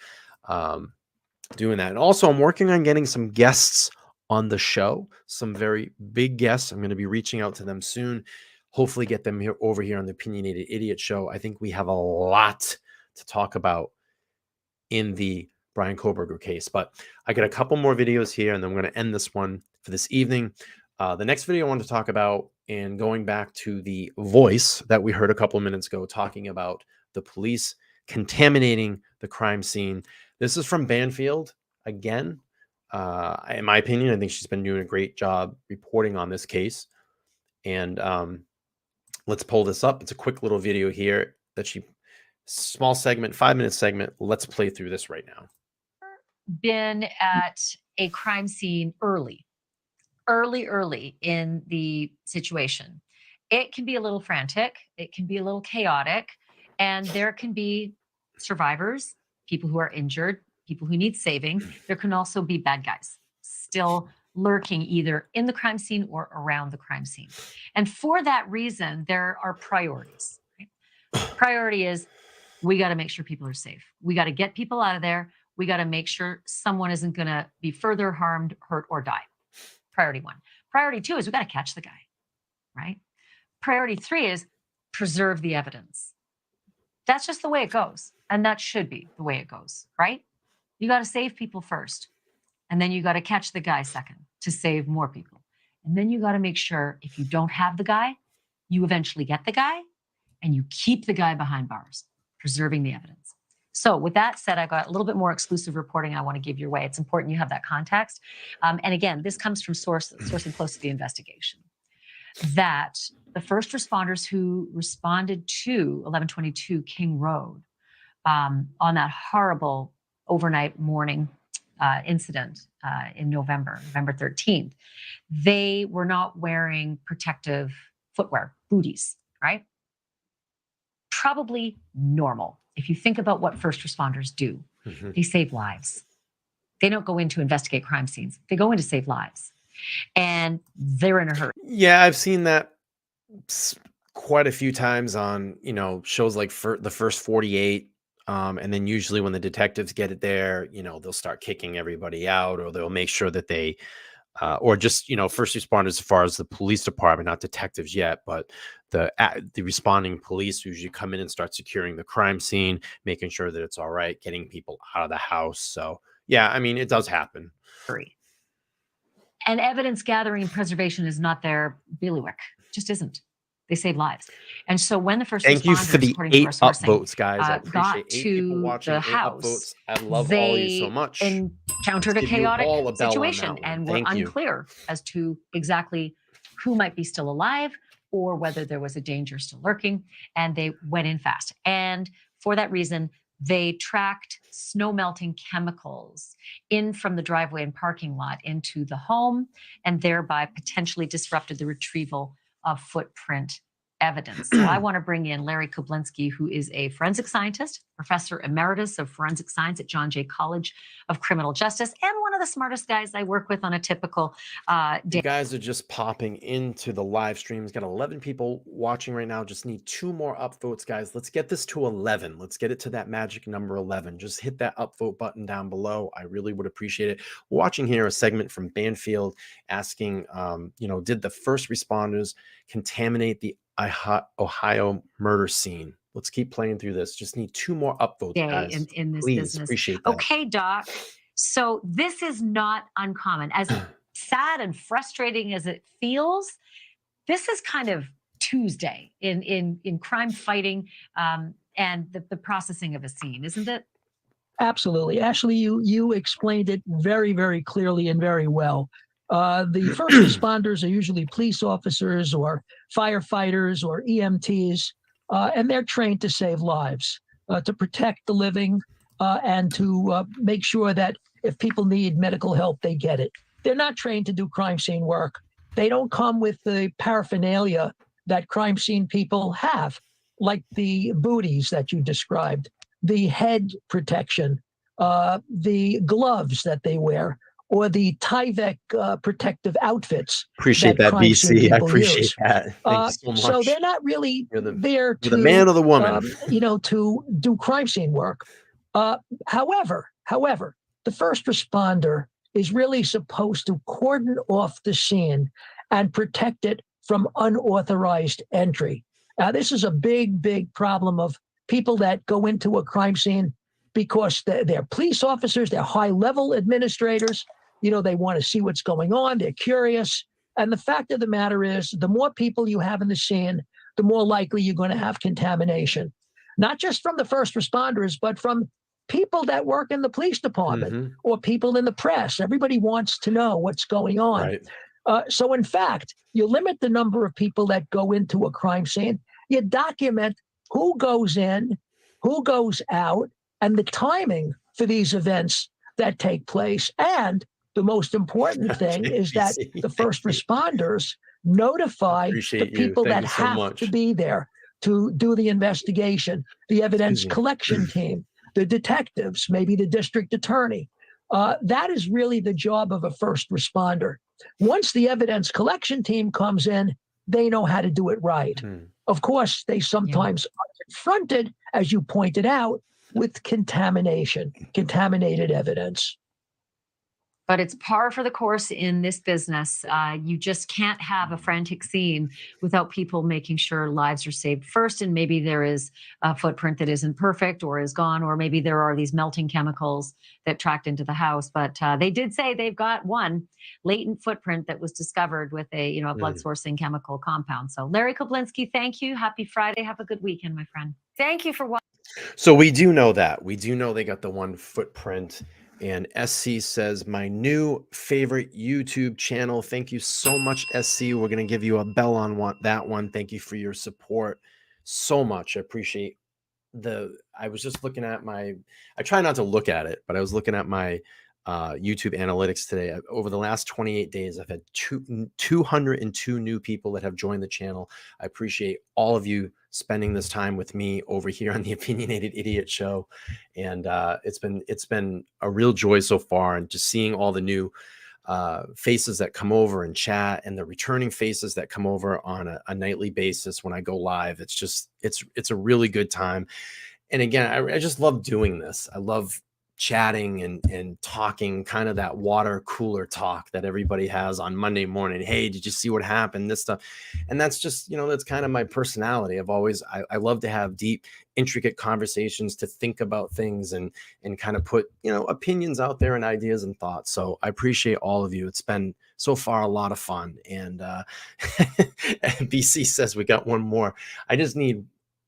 doing that. And also, I'm working on getting some guests on the show, some very big guests. I'm going to be reaching out to them soon. Hopefully get them over here on the Opinionated Idiot Show. I think we have a lot to talk about in the Brian Kohberger case, but I got a couple more videos here and then I'm going to end this one for this evening. The next video I want to talk about, and going back to the voice that we heard a couple of minutes ago, talking about the police contaminating the crime scene. This is from Banfield again. In my opinion, I think she's been doing a great job reporting on this case. And let's pull this up. It's a quick little video here that small segment, 5-minute segment. Let's play through this right now. Been at a crime scene early in the situation. It can be a little frantic. It can be a little chaotic. And there can be survivors, people who are injured, people who need saving. There can also be bad guys still lurking either in the crime scene or around the crime scene. And for that reason, there are priorities. Right? Priority is, we got to make sure people are safe. We got to get people out of there. We got to make sure someone isn't going to be further harmed, hurt, or die. Priority 1. Priority 2 is we got to catch the guy, right? Priority 3 is preserve the evidence. That's just the way it goes. And that should be the way it goes, right? You got to save people first. And then you got to catch the guy second to save more people. And then you got to make sure if you don't have the guy, you eventually get the guy and you keep the guy behind bars, preserving the evidence. So with that said, I got a little bit more exclusive reporting I want to give your way. It's important you have that context. And again, this comes from sourcing close to the investigation, that the first responders who responded to 1122 King Road on that horrible overnight morning incident in November 13th, they were not wearing protective footwear, booties, right? Probably normal. If you think about what first responders do, they save lives. They don't go in to investigate crime scenes. They go in to save lives. And they're in a hurry. Yeah, I've seen that quite a few times on, shows like The First 48. And then usually when the detectives get it there, they'll start kicking everybody out, or they'll make sure that they, or just, first responders as far as the police department, not detectives yet, but the responding police usually come in and start securing the crime scene, making sure that it's all right, getting people out of the house. So yeah, I mean, it does happen. And evidence gathering and preservation is not their bailiwick. It just isn't. They save lives. And so when the first Thank you responders, for the according to 8 our sourcing, upvotes, guys. I got appreciate 8 people to watching, the 8 house, upvotes. I love all you so much. Encountered Let's a give you all chaotic a bell on that situation one. and were Thank you. unclear as to exactly who might be still alive or whether there was a danger still lurking. And they went in fast. And for that reason, they tracked snow melting chemicals in from the driveway and parking lot into the home, and thereby potentially disrupted the retrieval of footprint evidence. So I want to bring in Larry Kublinski, who is a forensic scientist, professor emeritus of forensic science at John Jay College of Criminal Justice, and one of the smartest guys I work with on a typical day. You guys are just popping into the live stream. We've got 11 people watching right now. Just need 2 more upvotes, guys. Let's get this to 11. Let's get it to that magic number 11. Just hit that upvote button down below. I really would appreciate it. We're watching here a segment from Banfield asking, did the first responders contaminate the Ohio murder scene? Let's keep playing through this. Just need 2 more upvotes, guys. In this Please, business. appreciate that. Okay, Doc. So this is not uncommon. As sad and frustrating as it feels, this is kind of Tuesday in crime fighting and the processing of a scene, isn't it? Absolutely. Ashley, you explained it very, very clearly and very well. The first responders are usually police officers or firefighters or EMTs, and they're trained to save lives, to protect the living, and to make sure that if people need medical help, they get it. They're not trained to do crime scene work. They don't come with the paraphernalia that crime scene people have, like the booties that you described, the head protection, the gloves that they wear, or the Tyvek protective outfits. Appreciate that, crime scene BC. I people appreciate use. that. Thank you so much. So they're not really there to the man or the woman, to do crime scene work. However, the first responder is really supposed to cordon off the scene and protect it from unauthorized entry. This is a big, big problem of people that go into a crime scene because they're police officers, they're high-level administrators. They want to see what's going on. They're curious. And the fact of the matter is, the more people you have in the scene, the more likely you're going to have contamination, not just from the first responders, but from people that work in the police department or people in the press. Everybody wants to know what's going on. Right. So in fact, you limit the number of people that go into a crime scene. You document who goes in, who goes out, and the timing for these events that take place. And the most important thing is that the first responders notify the people that have to be there to do the investigation, the evidence collection team, the detectives, maybe the district attorney. That is really the job of a first responder. Once the evidence collection team comes in, they know how to do it right. Of course, they sometimes are confronted, as you pointed out, with contaminated evidence. But it's par for the course in this business. You just can't have a frantic scene without people making sure lives are saved first. And maybe there is a footprint that isn't perfect or is gone, or maybe there are these melting chemicals that tracked into the house. But they did say they've got one latent footprint that was discovered with a blood sourcing chemical compound. So Larry Kublinski, thank you. Happy Friday. Have a good weekend, my friend. Thank you for watching. So we do know that. We do know they got the one footprint. And SC says, my new favorite YouTube channel. Thank you so much, SC. We're going to give you a bell on that one. Thank you for your support so much. I appreciate I was just looking at I try not to look at it, but I was looking at my YouTube analytics today. Over the last 28 days, I've had 202 new people that have joined the channel. I appreciate all of you spending this time with me over here on the Opinionated Idiot Show. And it's been a real joy so far. And just seeing all the new faces that come over and chat, and the returning faces that come over on a nightly basis when I go live. It's a really good time. And again, I just love doing this. I love chatting and talking, kind of that water cooler talk that everybody has on Monday morning. Hey, did you see what happened? This stuff. And that's just, that's kind of my personality. I love to have deep, intricate conversations, to think about things and kind of put, opinions out there and ideas and thoughts. So I appreciate all of you. It's been so far a lot of fun. And BC says we got one more. I just need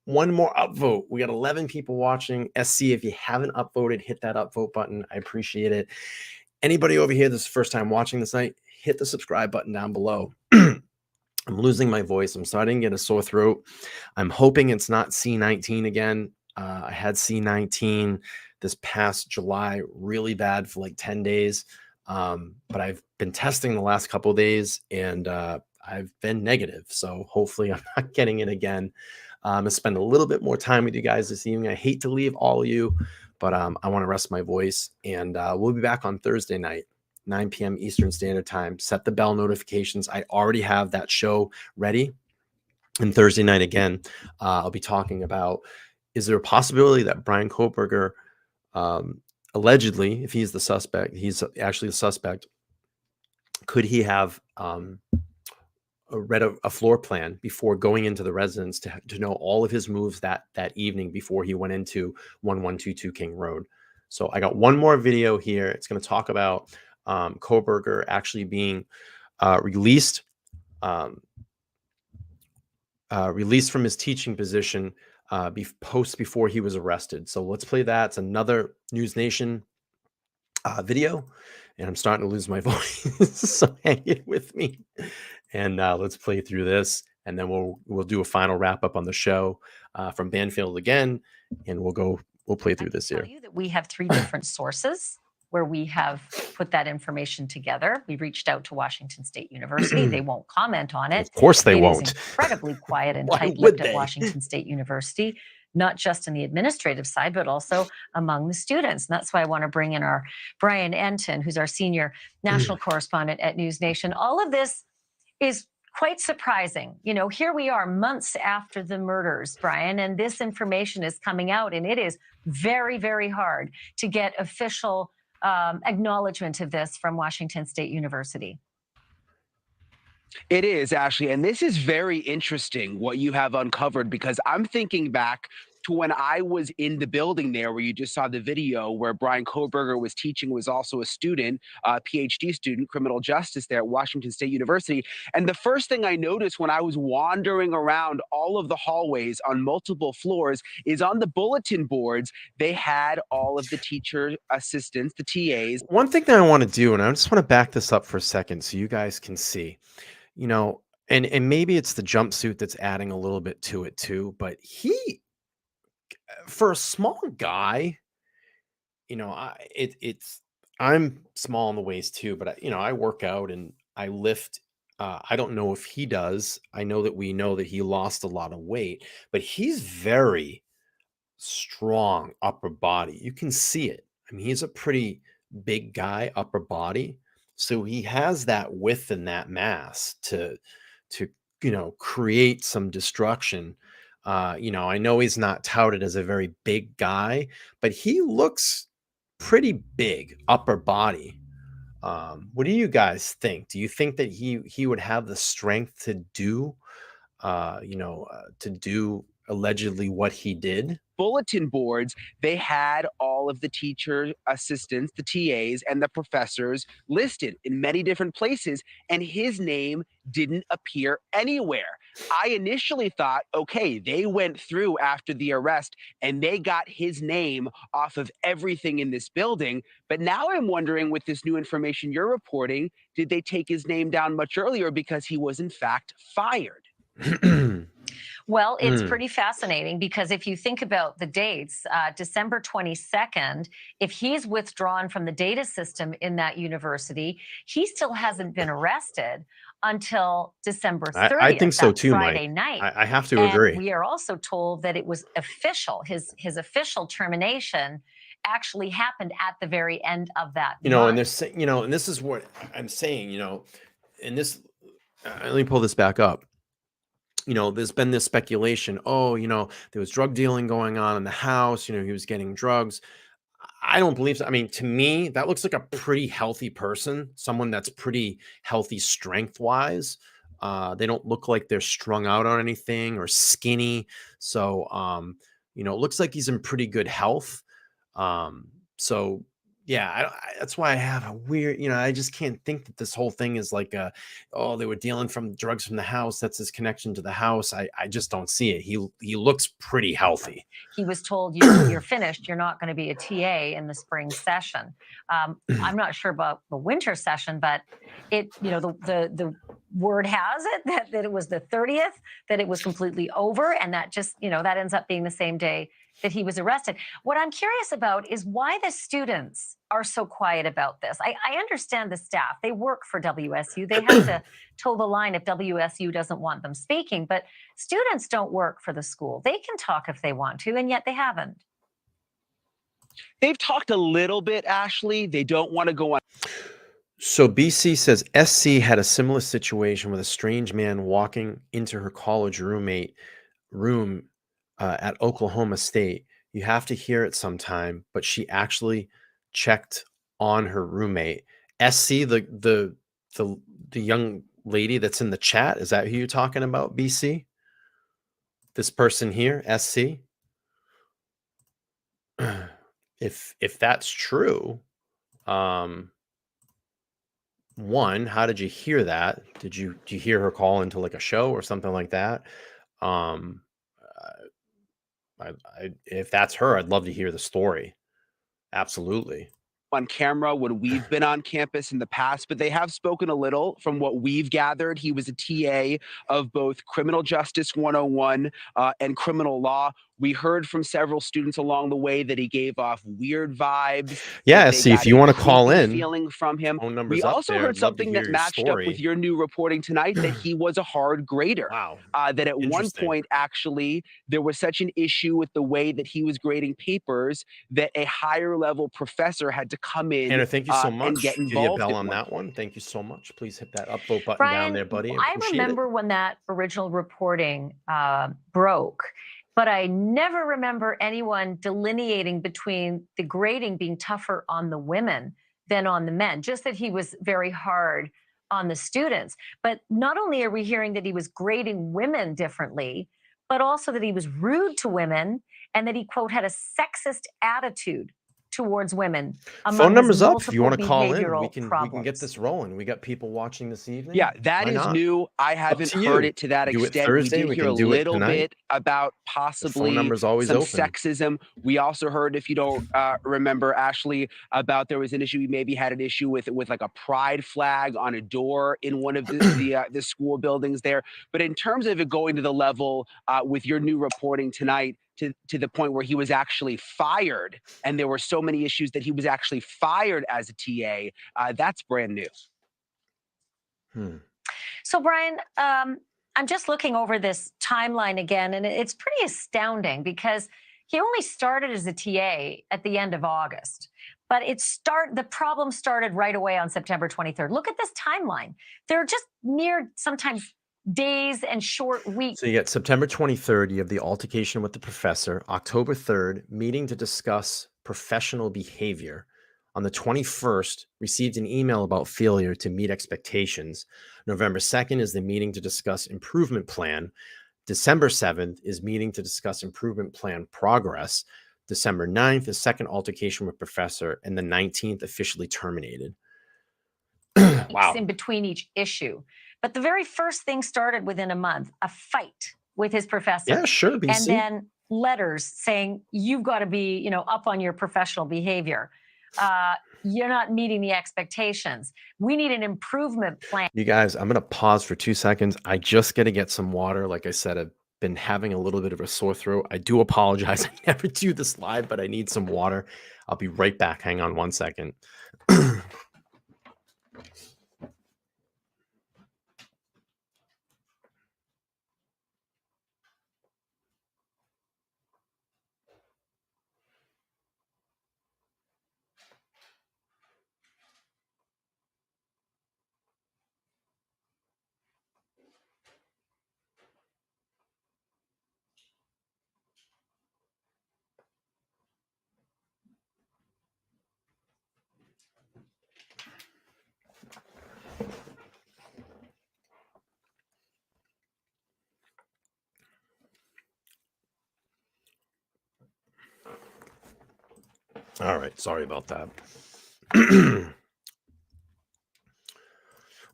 one more upvote. We got 11 people watching. SC, if you haven't upvoted, hit that upvote button. I appreciate it. Anybody over here this is the first time watching this night, hit the subscribe button down below. I'm losing my voice. I'm starting to get a sore throat. I'm hoping it's not C19 again. I had C19 this past July, really bad for like 10 days. But I've been testing the last couple of days, and I've been negative. So hopefully I'm not getting it again. I'm gonna spend a little bit more time with you guys this evening. I hate to leave all of you, but I want to rest my voice, and we'll be back on Thursday night, 9 p.m. Eastern Standard Time. Set the bell notifications. I already have that show ready. And Thursday night again, I'll be talking about, is there a possibility that Brian Kohberger, allegedly, if he's the suspect, he's actually the suspect, could he have read a floor plan before going into the residence to know all of his moves that evening before he went into 1122 King Road? So I got one more video here. It's going to talk about Kohberger actually being released from his teaching position before he was arrested. So let's play that. It's another NewsNation video, and I'm starting to lose my voice, so hang it with me. And let's play through this, and then we'll do a final wrap up on the show from Banfield again, and we'll play through this I here. can tell you that we have 3 different sources where we have put that information together. We reached out to Washington State University. They won't comment on it. Of course they It won't. is incredibly quiet and Why tight-lipped would at they? Washington State University, not just in the administrative side, but also among the students. And that's why I want to bring in our Brian Enton, who's our senior national correspondent at NewsNation. All of this is quite surprising. You know, here we are months after the murders, Brian, and this information is coming out, and it is very, very hard to get official acknowledgement of this from Washington State University. It is, Ashley, and this is very interesting what you have uncovered, because I'm thinking back to when I was in the building there where you just saw the video where Brian Kohberger was teaching, was also a student, a PhD student, criminal justice there at Washington State University. And the first thing I noticed when I was wandering around all of the hallways on multiple floors is on the bulletin boards, they had all of the teacher assistants, the TAs. One thing that I want to do, and I just want to back this up for a second so you guys can see, you know, and maybe it's the jumpsuit that's adding a little bit to it too, but for a small guy, you know, I'm small in the waist too, but I work out and I lift. I don't know if he does. I know that we know that he lost a lot of weight, but he's very strong upper body. You can see it. I mean, he's a pretty big guy, upper body. So he has that width and that mass to create some destruction. I know he's not touted as a very big guy, but he looks pretty big upper body. What do you guys think? Do you think that he would have the strength to do allegedly what he did? Bulletin boards, they had all of the teacher assistants, the TAs, and the professors listed in many different places, and his name didn't appear anywhere. I initially thought, okay, they went through after the arrest and they got his name off of everything in this building. But now I'm wondering, with this new information you're reporting, did they take his name down much earlier because he was in fact fired? Well, it's pretty fascinating, because if you think about the dates, December 22nd, if he's withdrawn from the data system in that university, he still hasn't been arrested until December 30th. I think so too, Friday Mike. night. I have to And agree. we are also told that it was official. His official termination actually happened at the very end of that And month. there's, and this is what I'm saying, and this, let me pull this back up. There's been this speculation. Oh, there was drug dealing going on in the house. He was getting drugs. I don't believe so. I mean, to me, that looks like a pretty healthy person, someone that's pretty healthy strength wise. They don't look like they're strung out on anything or skinny. So, it looks like he's in pretty good health. So yeah, that's why I have a weird, I just can't think that this whole thing is like they were dealing from drugs from the house. That's his connection to the house. I just don't see it. He looks pretty healthy. He was told, you're finished. You're not going to be a TA in the spring session. I'm not sure about the winter session, but the word has it that it was the 30th, that it was completely over. And that just, that ends up being the same day that he was arrested. What I'm curious about is why the students are so quiet about this. I understand the staff. They work for WSU. They have to toe the line if WSU doesn't want them speaking. But students don't work for the school. They can talk if they want to, and yet they haven't. They've talked a little bit, Ashley. They don't want to go on. So BC says SC had a similar situation with a strange man walking into her college roommate room at Oklahoma State. You have to hear it sometime, but she actually checked on her roommate. SC, the young lady that's in the chat, is that who you're talking about, BC? This person here, SC? If that's true, one, how did you hear that? Did you hear her call into like a show or something like that? If that's her, I'd love to hear the story. Absolutely. On camera when we've been on campus in the past, but they have spoken a little from what we've gathered. He was a TA of both Criminal Justice 101 and criminal law. We heard from several students along the way that he gave off weird vibes. Yeah, see, if you want to call in, feeling from him. phone number's We up also there. heard I'd love to something hear that your matched up with story. your new reporting tonight, that he was a hard grader. Wow. That at one Interesting. point, actually, there was such an issue with the way that he was grading papers that a higher level professor had to come in Hannah, thank you so and much. get Give you a involved bell in on one. that one. Thank you so much. Please hit that upvote button Brian, down there, buddy. I Appreciate remember when that original reporting broke, but I never remember anyone delineating between the grading being tougher on the women than on the men, just that he was very hard on the students. But not only are we hearing that he was grading women differently, but also that he was rude to women and that he, quote, had a sexist attitude towards women. Phone number's up if you want to multiple call in. We behavioral can get problems. this rolling. We got people watching this evening. Yeah, that Why is not? new. I haven't to heard you. it to that Do it extent. Thursday, We we did hear a can do it little tonight. bit about The phone possibly number's always some open. sexism. We also heard, if you don't remember, Ashley, about there was an issue. He maybe had an issue with like a pride flag on a door in one of the school buildings there. But in terms of it going to the level with your new reporting tonight, to the point where he was actually fired, and there were so many issues that he was actually fired as a TA, that's brand new. So, Brian, I'm just looking over this timeline again, and it's pretty astounding because he only started as a TA at the end of August. But the problem started right away on September 23rd. Look at this timeline. They're just mere sometimes days and short weeks. So you get September 23rd, you have the altercation with the professor. October 3rd, meeting to discuss professional behavior. On the 21st, received an email about failure to meet expectations. November 2nd is the meeting to discuss improvement plan. December 7th is meeting to discuss improvement plan progress. December 9th is second altercation with professor, and the 19th officially terminated. Wow. In between each issue. But the very first thing started within a month, a fight with his professor. Yeah, sure, BC. And then letters saying, you've got to be, up on your professional behavior. You're not meeting the expectations. We need an improvement plan. You guys, I'm going to pause for 2 seconds. I just got to get some water. Like I said, I've been having a little bit of a sore throat. I do apologize. I never do this live, but I need some water. I'll be right back. Hang on 1 second. All right. Sorry about that.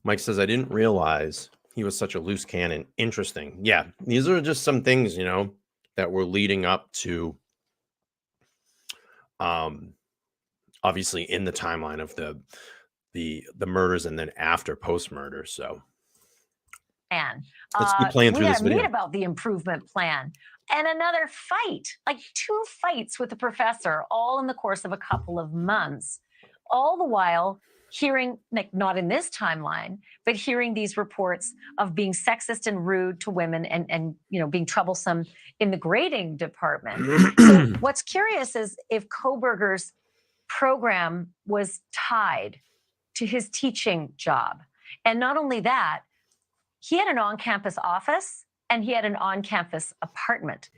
Mike says, I didn't realize he was such a loose cannon. Interesting. Yeah. These are just some things, that were leading up to, obviously in the timeline of the murders and then after post-murder. So plan. Let's keep playing We through this gotta meet video. about the improvement plan. And another fight, like 2 fights with the professor, all in the course of a couple of months. All the while hearing, like not in this timeline, but hearing these reports of being sexist and rude to women and being troublesome in the grading department. So what's curious is if Kohberger's program was tied to his teaching job. And not only that, he had an on-campus office and he had an on-campus apartment.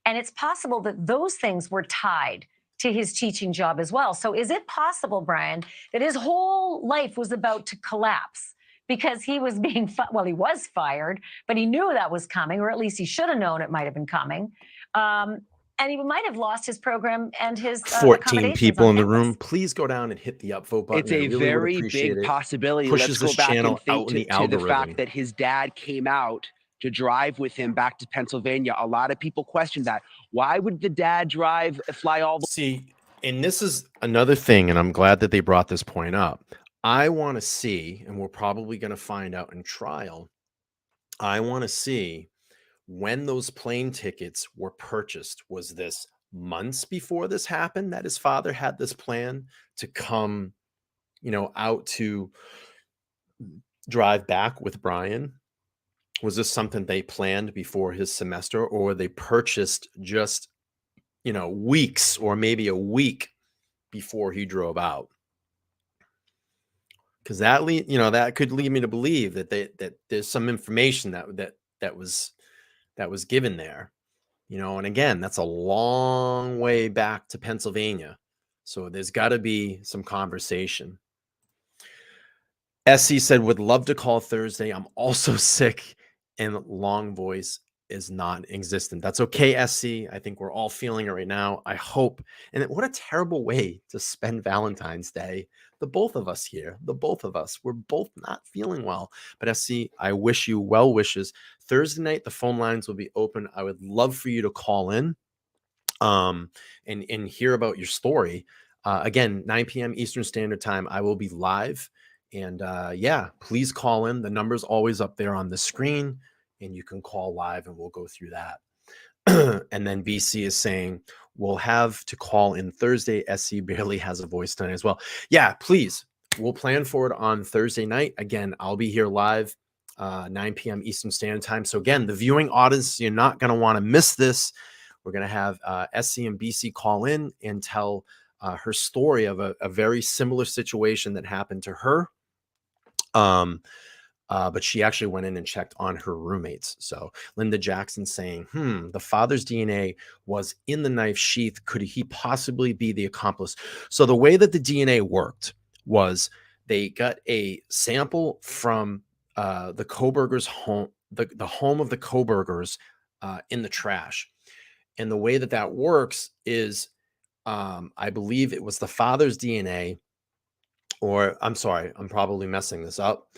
And it's possible that those things were tied to his teaching job as well. So is it possible, Brian, that his whole life was about to collapse because he was being, he was fired, but he knew that was coming, or at least he should have known it might have been coming. And he might have lost his program and his 14 people in the room. campus. Please go down and hit the upvote button. It's a I really would very appreciate big it. possibility. Pushes Let's this go back channel and think out in the to the algorithm. fact that his dad came out to drive with him back to Pennsylvania. A lot of people question that. Why would the dad fly all the See, and this is another thing, and I'm glad that they brought this point up. I want to see, and we're probably going to find out in trial, I want to see when those plane tickets were purchased. Was this months before this happened that his father had this plan to come, out to drive back with Brian? Was this something they planned before his semester, or they purchased just, weeks or maybe a week before he drove out? Because that could lead me to believe that there's some information that was given there, and again, that's a long way back to Pennsylvania. So there's got to be some conversation. SC said, would love to call Thursday. I'm also sick and long voice is non-existent. That's okay, SC. I think we're all feeling it right now. I hope. And what a terrible way to spend Valentine's Day. The both of us here, we're both not feeling well. But SC, I wish you well wishes. Thursday night, the phone lines will be open. I would love for you to call in and hear about your story. Again, 9 p.m. Eastern Standard Time, I will be live. And please call in. The number's always up there on the screen, and you can call live and we'll go through that. And then BC is saying, we'll have to call in Thursday. SC barely has a voice tonight as well. Yeah, please. We'll plan for it on Thursday night. Again, I'll be here live, 9 p.m. Eastern Standard Time. So again, the viewing audience, you're not going to want to miss this. We're going to have SC and BC call in and tell her story of a very similar situation that happened to her. But she actually went in and checked on her roommates. So Linda Jackson saying, the father's DNA was in the knife sheath. Could he possibly be the accomplice? So the way that the DNA worked was they got a sample from the Kohberger's home, the home of the Kohbergers in the trash. And the way that works is, I believe it was the father's DNA, or I'm sorry, I'm probably messing this up.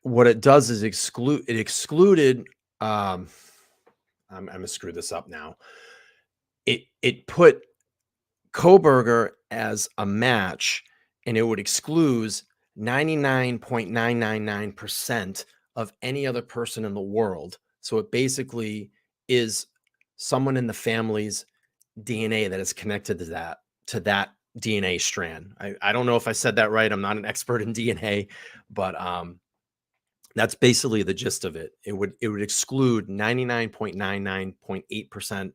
What it does is excluded. I'm gonna screw this up now. It put Kohberger as a match, and it would exclude 99.999% of any other person in the world. So it basically is someone in the family's DNA that is connected to that DNA strand. I don't know if I said that right. I'm not an expert in DNA, but that's basically the gist of it. It would exclude 99.99.8%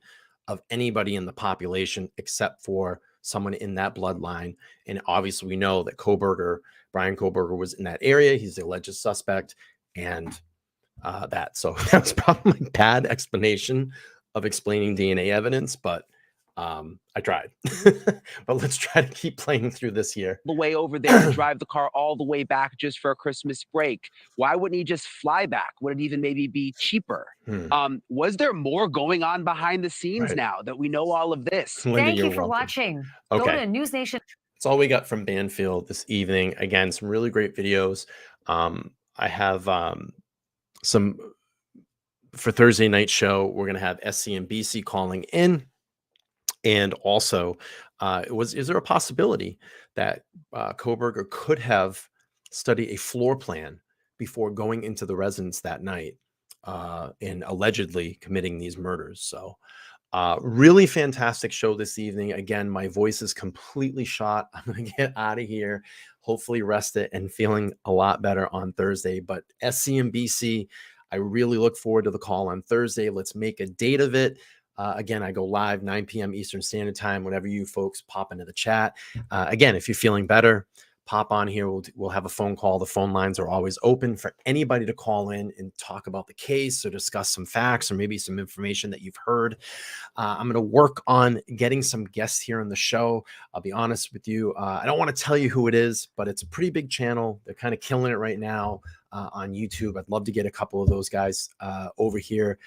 of anybody in the population except for someone in that bloodline. And obviously we know that Brian Kohberger was in that area. He's the alleged suspect, and so that's probably my bad explanation of explaining DNA evidence, but I tried. But let's try to keep playing through this here. the way over there to drive the car all the way back just for a Christmas break? Why wouldn't he just fly back? Would it even maybe be cheaper? Was there more going on behind the scenes now that we know all of this? Linda, Thank you you're for welcome. watching. Okay. Go to NewsNation. That's all we got from Banfield this evening. Again, some really great videos. I have some for Thursday night show. We're going to have SC and BC calling in. And also, is there a possibility that Kohberger could have studied a floor plan before going into the residence that night and allegedly committing these murders. So really fantastic show this evening. Again, my voice is completely shot. I'm going to get out of here, hopefully rested and feeling a lot better on Thursday. But SC and BC, I really look forward to the call on Thursday. Let's make a date of it. Again, I go live 9 p.m. Eastern Standard Time, whenever you folks pop into the chat. Again, if you're feeling better, pop on here. We'll have a phone call. The phone lines are always open for anybody to call in and talk about the case or discuss some facts or maybe some information that you've heard. I'm going to work on getting some guests here on the show. I'll be honest with you. I don't want to tell you who it is, but it's a pretty big channel. They're kind of killing it right now on YouTube. I'd love to get a couple of those guys over here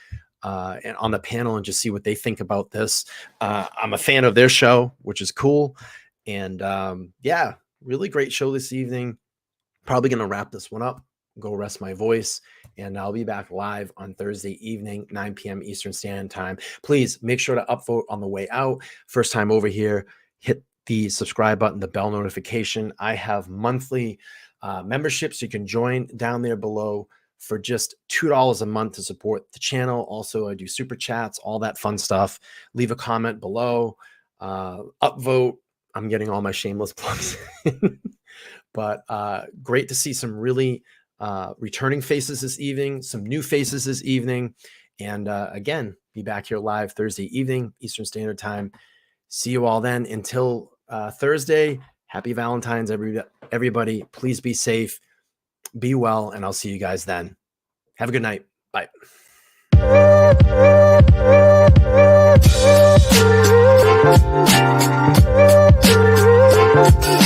and on the panel and just see what they think about this. I'm a fan of their show, which is cool. And yeah, really great show this evening. Probably going to wrap this one up, go rest my voice, and I'll be back live on Thursday evening, 9 p.m. Eastern Standard Time. Please make sure to upvote on the way out. First time over here, hit the subscribe button, the bell notification. I have monthly memberships you can join down there below for just $2 a month to support the channel. Also, I do super chats, all that fun stuff. Leave a comment below, upvote. I'm getting all my shameless plugs. But great to see some really returning faces this evening, some new faces this evening. And again, be back here live Thursday evening, Eastern Standard Time. See you all then. Until Thursday, happy Valentine's, everybody. Please be safe, be well, and I'll see you guys then. Have a good night. Bye. Thank you.